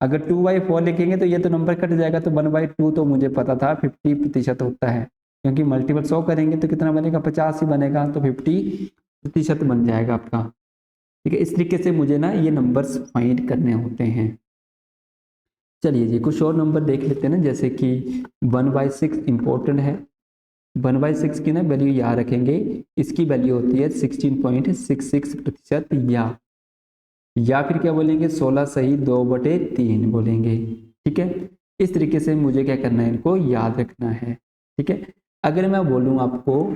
अगर 2/4 लिखेंगे तो ये तो नंबर कट जाएगा, तो 1/2 तो मुझे पता था 50% होता है, क्योंकि मल्टीपल 100 करेंगे तो कितना बनेगा? 50 ही बनेगा, तो 50% बन जाएगा आपका। ठीक है, इस तरीके से मुझे ना ये नंबर्स फाइंड करने होते हैं। चलिए जी, कुछ और नंबर देख लेते हैं ना, जैसे कि 1/6 इंपॉर्टेंट है। 1/6 की ना वैल्यू याद रखेंगे, इसकी वैल्यू होती है 16.66%, या फिर क्या बोलेंगे? 16 सही 2/3 बोलेंगे। ठीक है, इस तरीके से मुझे क्या करना है? इनको याद रखना है। ठीक है, अगर मैं बोलूँ आपको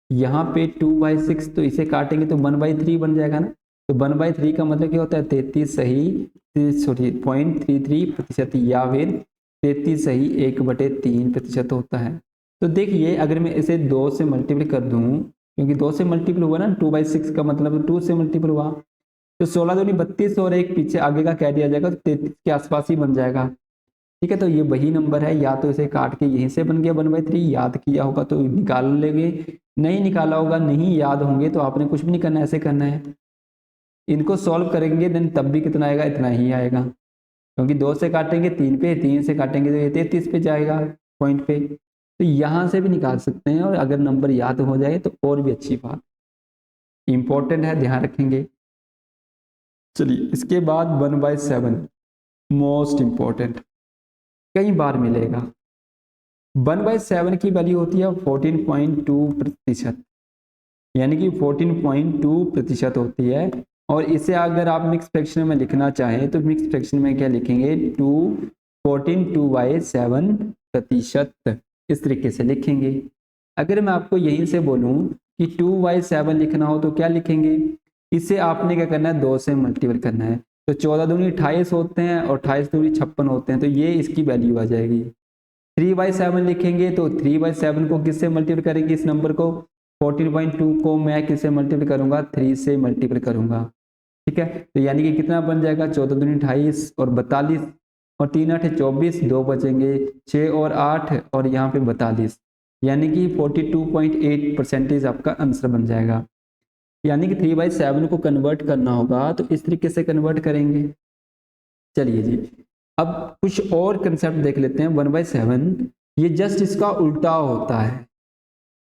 यहाँ पे 2/6, तो इसे काटेंगे तो 1/3 बन जाएगा ना। तो 1/3 का मतलब क्या होता है? 33 सही सॉरी 0.33%, या फिर 33 सही 1/3% होता है। तो देखिए अगर मैं इसे 2 से मल्टीपल कर दूं, क्योंकि 2 से मल्टीपल हुआ ना, 2/6 का मतलब 2 से मल्टीपल हुआ, तो 16 दूनी 32 और एक पीछे आगे का कह दिया जाएगा तो 33 के आसपास ही बन जाएगा। ठीक है, तो ये वही नंबर है। या तो इसे काट के यहीं से बन गया 1/3, याद किया होगा तो निकाल लेंगे, नहीं निकाला होगा, नहीं याद होंगे तो आपने कुछ भी नहीं करना है, ऐसे करना है। इनको सॉल्व करेंगे देन तब भी कितना आएगा, इतना ही आएगा, क्योंकि 2 से काटेंगे 3 पे, 3 से काटेंगे तो ये 33 पे जाएगा पॉइंट पे। तो यहाँ से भी निकाल सकते हैं, और अगर नंबर याद हो जाए तो और भी अच्छी बात, इंपॉर्टेंट है, ध्यान रखेंगे। चलिए इसके बाद 1/7 मोस्ट इंपॉर्टेंट, कई बार मिलेगा। 1/7 की वैल्यू होती है 14.2%, यानी कि 14.2% होती है। और इसे अगर आप मिक्स फ्रैक्शन में लिखना चाहें तो मिक्स फ्रैक्शन में क्या लिखेंगे, 2 इस तरीके से लिखेंगे। अगर मैं आपको यहीं से बोलूं कि 2/7 लिखना हो तो क्या लिखेंगे, इसे आपने क्या करना है, 2 से मल्टीपल करना है। तो 14 दूनी 28 होते हैं और 28 दूनी 56 होते हैं, तो ये इसकी वैल्यू आ जाएगी। 3/7 लिखेंगे तो 3/7 को किससे मल्टीपल करेंगे, इस नंबर को 14.2 को मैं किससे मल्टीपल करूंगा, 3 से मल्टीपल करूंगा। ठीक है, तो यानी कि कितना बन जाएगा, 14 दूनी 28 और 42 और 3 8 24, 2 बचेंगे, 6 और 8 और यहाँ पे 42, यानी कि 42.8% आपका आंसर बन जाएगा। यानी कि 3/7 को कन्वर्ट करना होगा तो इस तरीके से कन्वर्ट करेंगे। चलिए जी, अब कुछ और कंसेप्ट देख लेते हैं। 1/7 ये जस्ट इसका उल्टा होता है,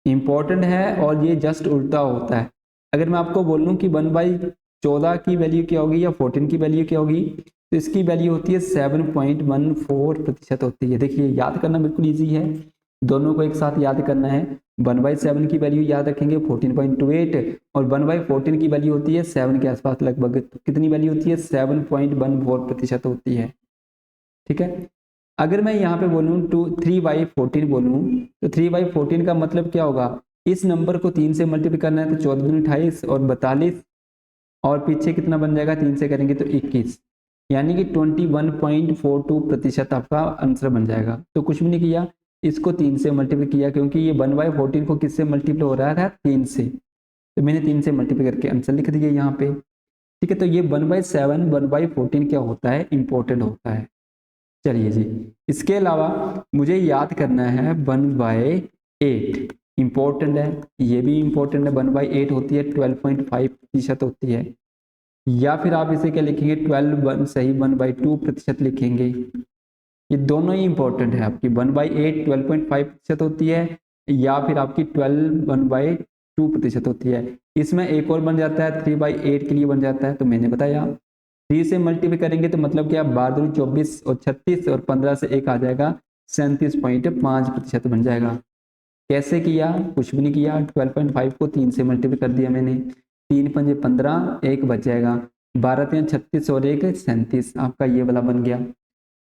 इंपॉर्टेंट है, और ये जस्ट उल्टा होता है। अगर मैं आपको बोलूं कि 1/14 की वैल्यू क्या होगी या 14 की वैल्यू क्या होगी, तो इसकी वैल्यू होती है 7.14% होती है। देखिए याद करना बिल्कुल ईजी है, दोनों को एक साथ याद करना है। 1/7 की वैल्यू याद रखेंगे 14.28, और 1/14 की वैल्यू होती है 7 के आसपास लगभग, कितनी वैल्यू होती है, 7.14% होती है। ठीक है, अगर मैं यहाँ पे बोलूँ 3/14 बोलूँ तो 3/14 का मतलब क्या होगा, इस नंबर को 3 से मल्टीप्लाई करना है तो 14 दूनी 28 और 42, और पीछे कितना बन जाएगा, 3 से करेंगे तो 21, यानी कि 21.42% आपका आंसर बन जाएगा। तो कुछ भी नहीं किया, इसको 3 से मल्टीप्लाई किया, क्योंकि ये 1/14 को किससे मल्टीप्लाई हो रहा था, 3 से, तो मैंने 3 से मल्टीप्लाई करके आंसर लिख दिया यहाँ पे। ठीक है, तो ये 1/7 1/14 क्या होता है, इंपॉर्टेंट होता है। चलिए जी, इसके अलावा मुझे याद करना है 1/8, इंपॉर्टेंट है, ये भी इंपॉर्टेंट है। 1/8 होती है 12.5% होती है, या फिर आप इसे क्या लिखेंगे, 12 सही 1/2% लिखेंगे। ये दोनों ही इंपॉर्टेंट है आपकी, 1/8 12.5% होती है, या फिर आपकी 12 1/2% होती है। इसमें एक और बन जाता है 3/8 के लिए बन जाता है, तो मैंने बताया 3 से मल्टीप्लाई करेंगे तो मतलब क्या, 12 24 और 36 और 15 से एक आ जाएगा, 37.5% बन जाएगा। कैसे किया, कुछ भी नहीं किया, 12.5 को 3 से मल्टीप्लाई कर दिया मैंने, 3 पंजे 15, एक बच जाएगा, 12 3 36 और एक 37, आपका ये वाला बन गया।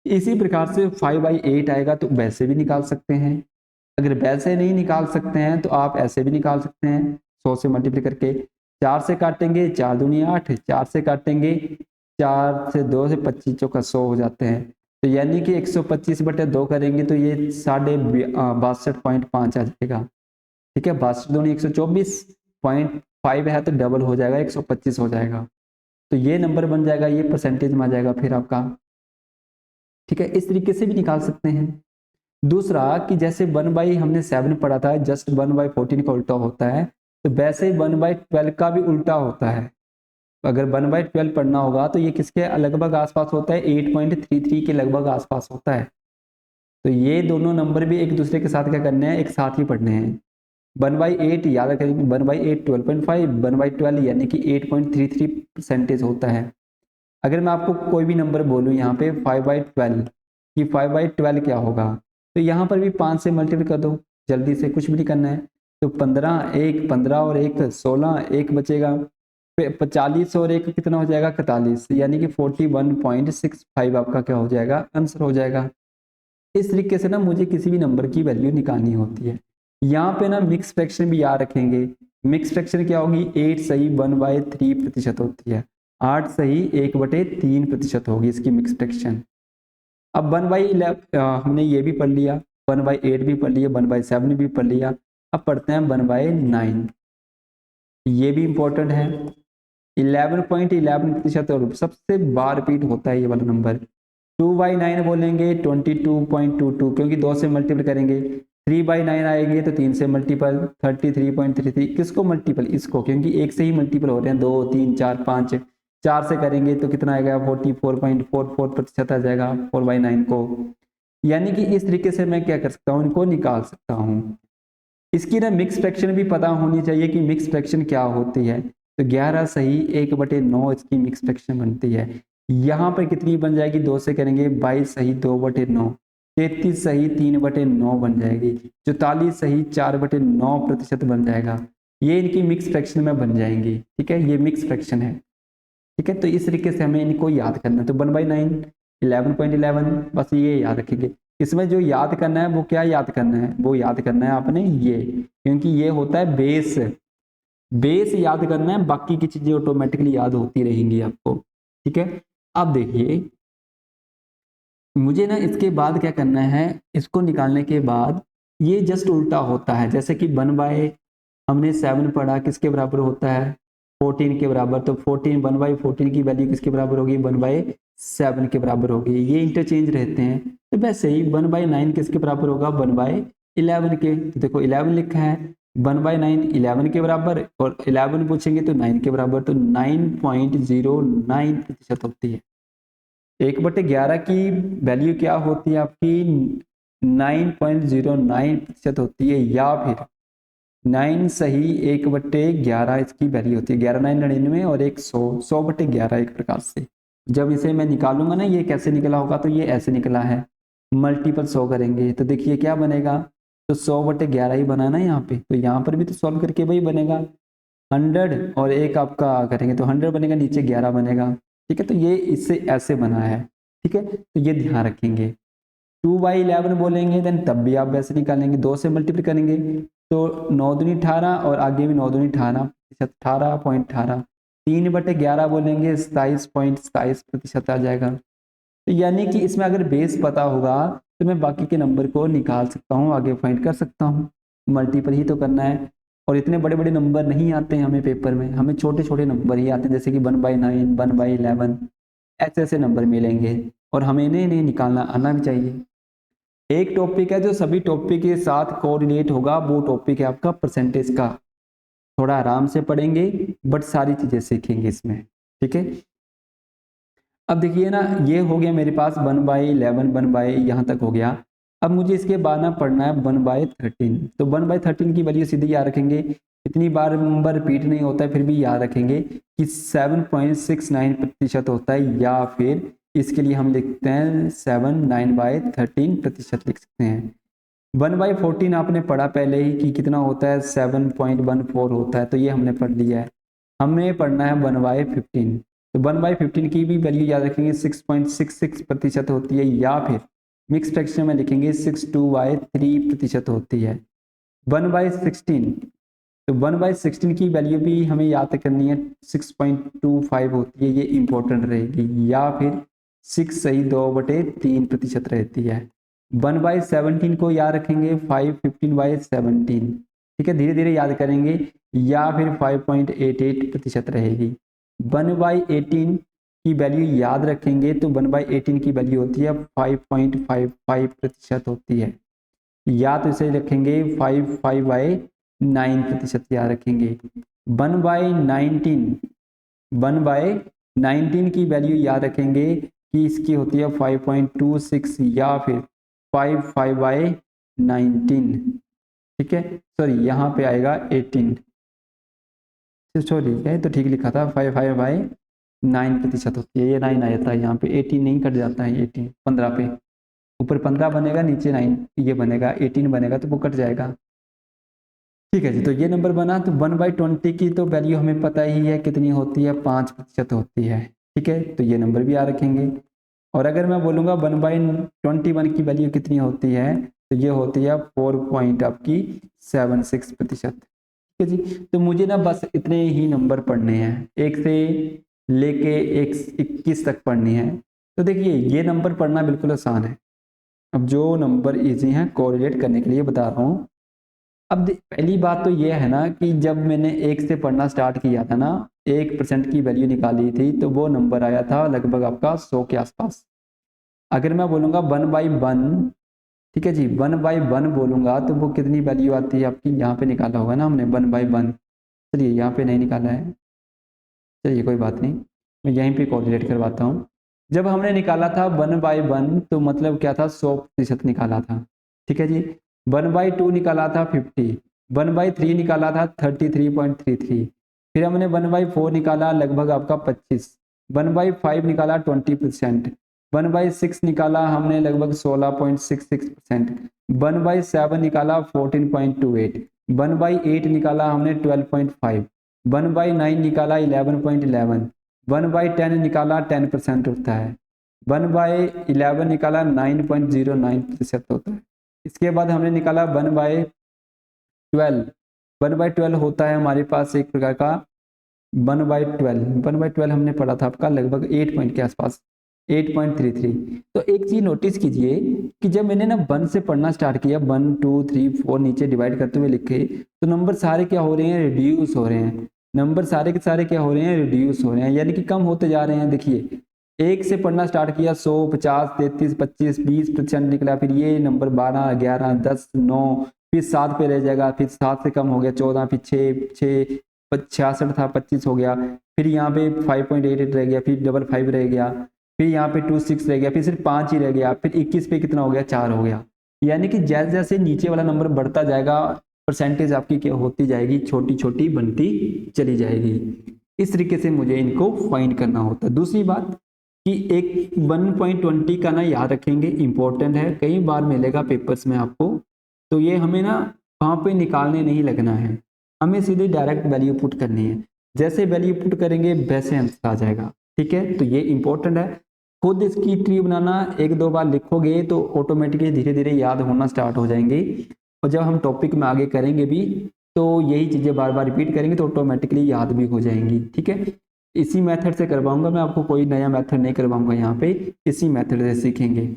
इसी प्रकार से 5/8 आएगा तो वैसे भी निकाल सकते हैं, अगर वैसे नहीं निकाल सकते हैं तो आप ऐसे भी निकाल सकते हैं, 100 से मल्टीप्लाई करके। 4 से काटेंगे 4 दूनी 8, 4 से काटेंगे 4 से 2 से 25 चौका 100 हो जाते हैं, तो यानी कि 125/2 करेंगे तो ये 62.5 आ जाएगा। ठीक है, 62 दूनी 124.5 है तो डबल हो जाएगा, 125 हो जाएगा, तो ये नंबर बन जाएगा, ये परसेंटेज में आ जाएगा फिर आपका। ठीक है, इस तरीके से भी निकाल सकते हैं। दूसरा कि जैसे 1/, हमने 7 पढ़ा था, जस्ट 1/14 का उल्टा होता है, तो वैसे ही 1/12 का भी उल्टा होता है। अगर 1/12 पढ़ना होगा तो ये किसके लगभग आसपास होता है, 8.33 के लगभग आसपास होता है। तो ये दोनों नंबर भी एक दूसरे के साथ क्या करने हैं, एक साथ ही पढ़ने हैं। 1/8 याद रखेंगे, 1/8 12.5, 1/12 यानी कि 8.33% होता है। अगर मैं आपको कोई भी नंबर बोलूँ यहाँ पे 5/12, कि 5/12 क्या होगा, तो यहाँ पर भी 5 से मल्टीप्लाई कर दो, जल्दी से, कुछ भी नहीं करना है। तो 15 1 15 और 1 16, एक बचेगा, 40 और एक कितना हो जाएगा, 41, यानी कि 41.65 आपका क्या हो जाएगा, आंसर हो जाएगा। इस तरीके से ना मुझे किसी भी नंबर की वैल्यू निकालनी होती है। यहाँ पे ना मिक्स फ्रैक्शन भी याद रखेंगे। मिक्स फ्रैक्शन क्या होगी, 8 सही 1/3% होती है, 8 सही 1/3% होगी इसकी मिक्स फ्रैक्शन। अब 1/11 हमने ये भी पढ़ लिया, 1/8 भी पढ़ लिया, 1/7 भी पढ़ लिया। अब पढ़ते हैं 1/9, ये भी इंपॉर्टेंट है। 11.11% और सबसे बार रिपीट होता है ये वाला नंबर। 2/9 बोलेंगे 22.22, क्योंकि 2 से मल्टीपल करेंगे। 3/9 आएंगे तो 3 से मल्टीपल 33.33, किसको मल्टीपल, इसको, क्योंकि एक से ही मल्टीपल हो रहे हैं, 2 3 4 5 4 से करेंगे तो कितना आएगा 44.44% आ जाएगा 4/9 को। यानी कि इस तरीके से मैं क्या कर सकता हूँ, इनको निकाल सकता हूँ। इसकी ना मिक्स फ्रैक्शन भी पता होनी चाहिए कि मिक्स फ्रैक्शन क्या होती है। तो 11 सही 1/9 इसकी मिक्स फ्रैक्शन बनती है। यहाँ पर कितनी बन जाएगी, 2 से करेंगे 22 सही 2/9, 33 सही 3/9 बन जाएगी, 44 सही 4/9% बन जाएगा। ये इनकी मिक्स फ्रैक्शन में बन जाएंगी। ठीक है, ये मिक्स फ्रैक्शन है। ठीक है, तो इस तरीके से हमें इनको याद करना है। तो 1/9 11.11, बस ये याद रखेंगे। इसमें जो याद करना है वो क्या याद करना है, वो याद करना है आपने ये, क्योंकि ये होता है बेस। बेस याद करना है, बाकी की चीजें ऑटोमेटिकली याद होती रहेंगी आपको। ठीक है, अब देखिए मुझे ना इसके बाद क्या करना है, इसको निकालने के बाद ये जस्ट उल्टा होता है। जैसे कि 1/, हमने 7 पढ़ा, किसके बराबर होता है 14 के बराबर। तो 14 1/14 की वैल्यू किसके बराबर होगी 1/7 के बराबर होगी। ये इंटरचेंज रहते हैं। तो वैसे ही 1/9 किसके बराबर होगा 1/11 के। तो देखो 11 लिखा है, 1/9 11 के बराबर, और 11 पूछेंगे तो 9 के बराबर। तो 9.09% होती है। 1/11 की वैल्यू क्या होती है आपकी 9.09% होती है, या फिर 9 सही 1/11 इसकी वैल्यू होती है। 11 9 99 और 100 एक प्रकार से। जब इसे मैं निकालूंगा ना, ये कैसे निकला होगा, तो ये ऐसे निकला है। मल्टीपल 100 करेंगे तो देखिए क्या बनेगा, तो 100/11 ही बना ना यहाँ पे। तो यहाँ पर भी तो सॉल्व करके वही बनेगा 100, और एक आपका करेंगे तो 100 बनेगा, नीचे 11 बनेगा। ठीक है, तो ये इससे ऐसे बना है। ठीक है, तो ये ध्यान रखेंगे। 2/11 बोलेंगे देन तब भी आप वैसे निकालेंगे, 2 से मल्टीप्लाई करेंगे तो 9 दूनी 18, और आगे भी 9 दूनी 18, 18.18। 3/11 बोलेंगे 27.27% आ जाएगा। तो यानी कि इसमें अगर बेस पता होगा तो मैं बाकी के नंबर को निकाल सकता हूँ, आगे फाइंड कर सकता हूँ। मल्टीपल ही तो करना है, और इतने बड़े बड़े नंबर नहीं आते हैं हमें पेपर में, हमें छोटे छोटे नंबर ही आते हैं, जैसे कि 1/9 1/11 ऐसे ऐसे नंबर मिलेंगे, और हमें इन्हें निकालना आना भी चाहिए। एक टॉपिक है जो सभी टॉपिक के साथ कोरिलेट होगा, वो टॉपिक है आपका परसेंटेज का। थोड़ा आराम से पढ़ेंगे बट सारी चीजें सीखेंगे इसमें। ठीक है, अब देखिए ना, ये हो गया मेरे पास 1/11 1/, यहाँ तक हो गया। अब मुझे इसके बाद ना पढ़ना है 1/13। तो 1/13 की वैल्यू सीधी याद रखेंगे, इतनी बार नंबर रिपीट नहीं होता है, फिर भी याद रखेंगे कि 7.69% होता है, या फिर इसके लिए हम लिखते हैं 7 9/13% लिख सकते हैं। 1/14 आपने पढ़ा पहले ही कि कितना होता है 7.14 होता है, तो ये हमने पढ़ लिया है। हमें पढ़ना है 1/15। तो 1/15 की भी वैल्यू याद रखेंगे 6.66% होती है, या फिर मिक्स फ्रैक्शन में लिखेंगे 62/3% होती है। 1/16, तो 1/16 की वैल्यू भी हमें याद करनी है 6.25 होती है, ये इंपॉर्टेंट रहेगी, या फिर 6 सही 2/3% रहती है। 1/17 को याद रखेंगे 5 15/17। ठीक है, धीरे धीरे याद करेंगे, या फिर 5.88% रहेगी। 1/18 की वैल्यू याद रखेंगे तो 1/18 की वैल्यू होती है 5.55% होती है, या तो इसे रखेंगे 5/9% याद रखेंगे। 1/19 1/19 की वैल्यू याद रखेंगे कि इसकी होती है 5.26, या फिर 5/19। ठीक है, सॉरी यहाँ पे आएगा 18, सॉरी है तो ठीक लिखा था 5/9% होती है। ये 9 आ जाता है यहाँ पे, 18 नहीं कट जाता है, 18 15 पे, ऊपर 15 बनेगा नीचे 9 ये बनेगा, 18 बनेगा तो वो कट जाएगा। ठीक है जी, तो ये नंबर बना। तो 1/20 की तो वैल्यू हमें पता ही है कितनी होती है 5% होती है। ठीक है, तो ये नंबर भी याद रखेंगे। और अगर मैं बोलूँगा 1/21 की वैल्यू कितनी होती है, तो ये होती है 4.76%। ठीक है जी, तो मुझे ना बस इतने ही नंबर पढ़ने हैं, 1 से लेके 21 तक पढ़नी है। तो देखिए ये नंबर पढ़ना बिल्कुल आसान है। अब जो नंबर इजी हैं कोरिलेट करने के लिए बता रहा हूँ। अब पहली बात तो ये है ना कि जब मैंने 1 से पढ़ना स्टार्ट किया था ना, 1% की वैल्यू निकाली थी, तो वो नंबर आया था लगभग आपका 100 के आसपास। अगर मैं बोलूँगा 1/1, ठीक है जी 1/1 बोलूँगा तो वो कितनी वैल्यू आती है आपकी, यहाँ पे निकाला होगा ना हमने 1/1। चलिए यहाँ पे नहीं निकाला है, चलिए कोई बात नहीं। मैं यहीं पे कोऑर्डिनेट करवाता हूँ। जब हमने निकाला था 1/1 तो मतलब क्या था, 100% निकाला था। ठीक है जी। 1/2 निकाला था 50, 1/3 निकाला था 33.33, फिर हमने 1/4 निकाला लगभग आपका 25, 1/5 निकाला 20%, 1/6 निकाला हमने लगभग 16.66%, 1/7 निकाला 14.28, 1/8 निकाला हमने 12.5, 1/9 निकाला 11.11, 1/10 निकाला 10% होता है, 1/11 निकाला 9.09% होता है। इसके बाद हमने निकाला 1/12, 1/12 होता है हमारे पास एक प्रकार का 1/12 हमने पढ़ा था आपका लगभग 8 पॉइंट के आसपास, 8.33। तो एक चीज नोटिस कीजिए कि जब मैंने ना 1 से पढ़ना स्टार्ट किया, 1 2 3 4 नीचे डिवाइड करते हुए लिखे, तो नंबर सारे क्या हो रहे हैं, रिड्यूस हो रहे हैं। नंबर सारे के सारे क्या हो रहे हैं, रिड्यूस हो रहे हैं, यानी कि कम होते जा रहे हैं। देखिए 1 से पढ़ना स्टार्ट किया, 100 50 33 25 20% निकला, फिर ये नंबर 12 11 10 9, फिर 7 पे रह जाएगा, फिर 7 से कम हो गया 14, फिर 6 66 था 25 हो गया, फिर यहाँ पे 5.88 रह गया, फिर 55 रह गया, फिर यहाँ पे 26 रह गया, फिर सिर्फ 5 ही रह गया, फिर 21 पे कितना हो गया, 4 हो गया। यानी कि जैसे जैसे नीचे वाला नंबर बढ़ता जाएगा, परसेंटेज आपकी क्या होती जाएगी, छोटी छोटी बनती चली जाएगी। इस तरीके से मुझे इनको फाइंड करना होता है। दूसरी बात कि एक 1.20 का ना याद रखेंगे, इंपॉर्टेंट है, कई बार मिलेगा पेपर्स में आपको। तो ये हमें ना वहाँ पे निकालने नहीं लगना है, हमें सीधे डायरेक्ट वैल्यू पुट करनी है। जैसे वैल्यू पुट करेंगे वैसे आंसर आ जाएगा। ठीक है, तो ये इंपॉर्टेंट है। खुद इसकी ट्री बनाना 1-2 बार लिखोगे तो ऑटोमेटिकली धीरे धीरे याद होना स्टार्ट हो जाएंगे, और जब हम टॉपिक में आगे करेंगे भी तो यही चीज़ें बार बार रिपीट करेंगे तो ऑटोमेटिकली याद भी हो जाएंगी। ठीक है, इसी मेथड से करवाऊंगा मैं आपको, कोई नया मेथड नहीं करवाऊंगा यहाँ पे, इसी मेथड से सीखेंगे।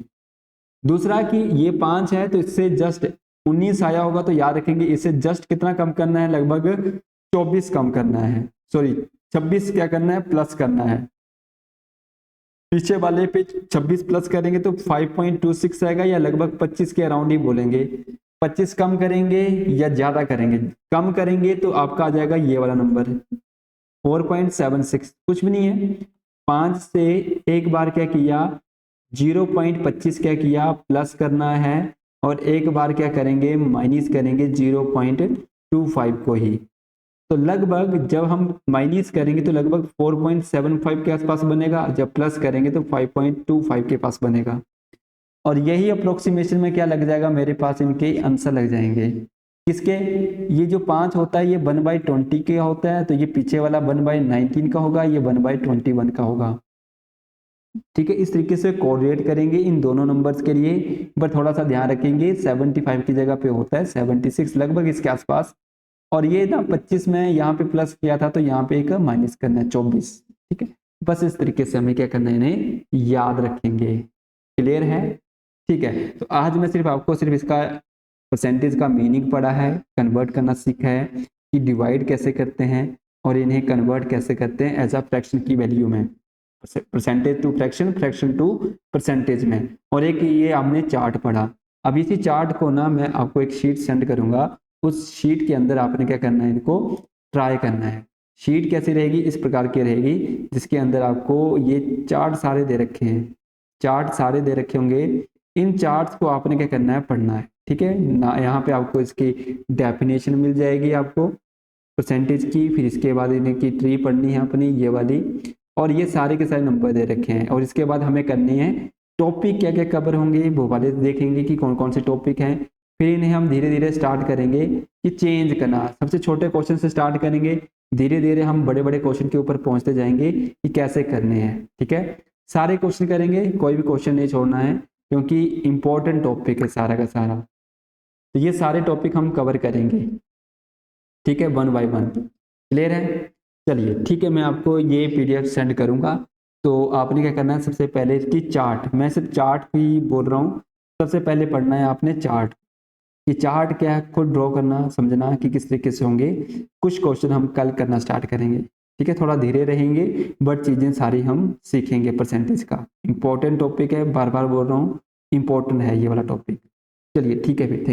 दूसरा कि ये 5 है तो इससे जस्ट 19 आया होगा, तो याद रखेंगे इससे जस्ट कितना कम करना है, लगभग 24 कम करना है, सॉरी 26 क्या करना है, प्लस करना है। पीछे वाले पे 26 प्लस करेंगे तो 5.26 आएगा, या लगभग 25 के अराउंड ही बोलेंगे। 25 कम करेंगे या ज्यादा करेंगे, कम करेंगे तो आपका आ जाएगा ये वाला नंबर 4.76, कुछ भी नहीं है। 5 से एक बार क्या किया, 0.25 क्या किया, प्लस करना है, और एक बार क्या करेंगे, माइनस करेंगे 0.25 को ही। तो लगभग जब हम माइनस करेंगे तो लगभग 4.75 के आसपास बनेगा, जब प्लस करेंगे तो 5.25 के पास बनेगा। और यही अप्रोक्सीमेशन में क्या लग जाएगा, मेरे पास इनके आंसर लग जाएंगे। किसके, ये जो 5 होता है ये 1/20 के होता है, तो ये पीछे वाला 1/19 का होगा, ये 1/21 का होगा। ठीक है, इस तरीके से कोऑर्डिनेट करेंगे इन दोनों नंबर्स के लिए, पर थोड़ा सा ध्यान रखेंगे 75 की जगह पे होता है 76 लगभग इसके आसपास। और ये ना 25 में यहाँ पे प्लस किया था तो यहाँ पे एक माइनस करना है 24। ठीक है, बस इस तरीके से हमें क्या करना है, इन्हें याद रखेंगे। क्लियर है? ठीक है, तो आज मैं सिर्फ आपको सिर्फ इसका परसेंटेज का मीनिंग पढ़ा है, कन्वर्ट करना सीखा है कि डिवाइड कैसे करते हैं और इन्हें कन्वर्ट कैसे करते हैं एज अ फ्रैक्शन की वैल्यू में, percentage to fraction, fraction to percentage में। और एक ये हमने चार्ट पढ़ा। अब इसी चार्ट को ना मैं आपको एक शीट सेंड करूंगा, उस शीट के अंदर आपने क्या करना है, इनको ट्राई करना है। शीट कैसी रहेगी, इस प्रकार की रहेगी जिसके अंदर आपको ये चार्ट सारे दे रखे हैं, चार्ट सारे दे रखे होंगे। इन चार्ट्स को आपने क्या करना है, पढ़ना है। ठीक है ना, यहाँ पे आपको इसकी डेफिनेशन मिल जाएगी आपको परसेंटेज की, फिर इसके बाद इनकी ट्री पढ़नी है अपनी ये वाली, और ये सारे के सारे नंबर दे रखे हैं। और इसके बाद हमें करनी है टॉपिक क्या क्या कवर होंगे वो वाले देखेंगे कि कौन कौन से टॉपिक हैं। फिर इन्हें हम धीरे धीरे स्टार्ट करेंगे कि चेंज करना, सबसे छोटे क्वेश्चन से स्टार्ट करेंगे, धीरे धीरे हम बड़े बड़े क्वेश्चन के ऊपर पहुंचते जाएंगे कि कैसे करने हैं। ठीक है, सारे क्वेश्चन करेंगे, कोई भी क्वेश्चन नहीं छोड़ना है क्योंकि इंपॉर्टेंट टॉपिक है सारा का सारा। तो ये सारे टॉपिक हम कवर करेंगे। ठीक है, 1 बाय 1। क्लियर है? चलिए ठीक है, मैं आपको ये PDF सेंड करूंगा। तो आपने क्या करना है, सबसे पहले इसकी चार्ट, मैं सिर्फ चार्ट ही बोल रहा हूँ, सबसे पहले पढ़ना है आपने चार्ट। कि चार्ट क्या है, खुद ड्रॉ करना, समझना कि किस तरीके से होंगे। कुछ क्वेश्चन हम कल करना स्टार्ट करेंगे। ठीक है, थोड़ा धीरे रहेंगे बट चीज़ें सारी हम सीखेंगे। परसेंटेज का इंपॉर्टेंट टॉपिक है, बार बार बोल रहा हूँ, इंपॉर्टेंट है ये वाला टॉपिक। चलिए ठीक है फिर।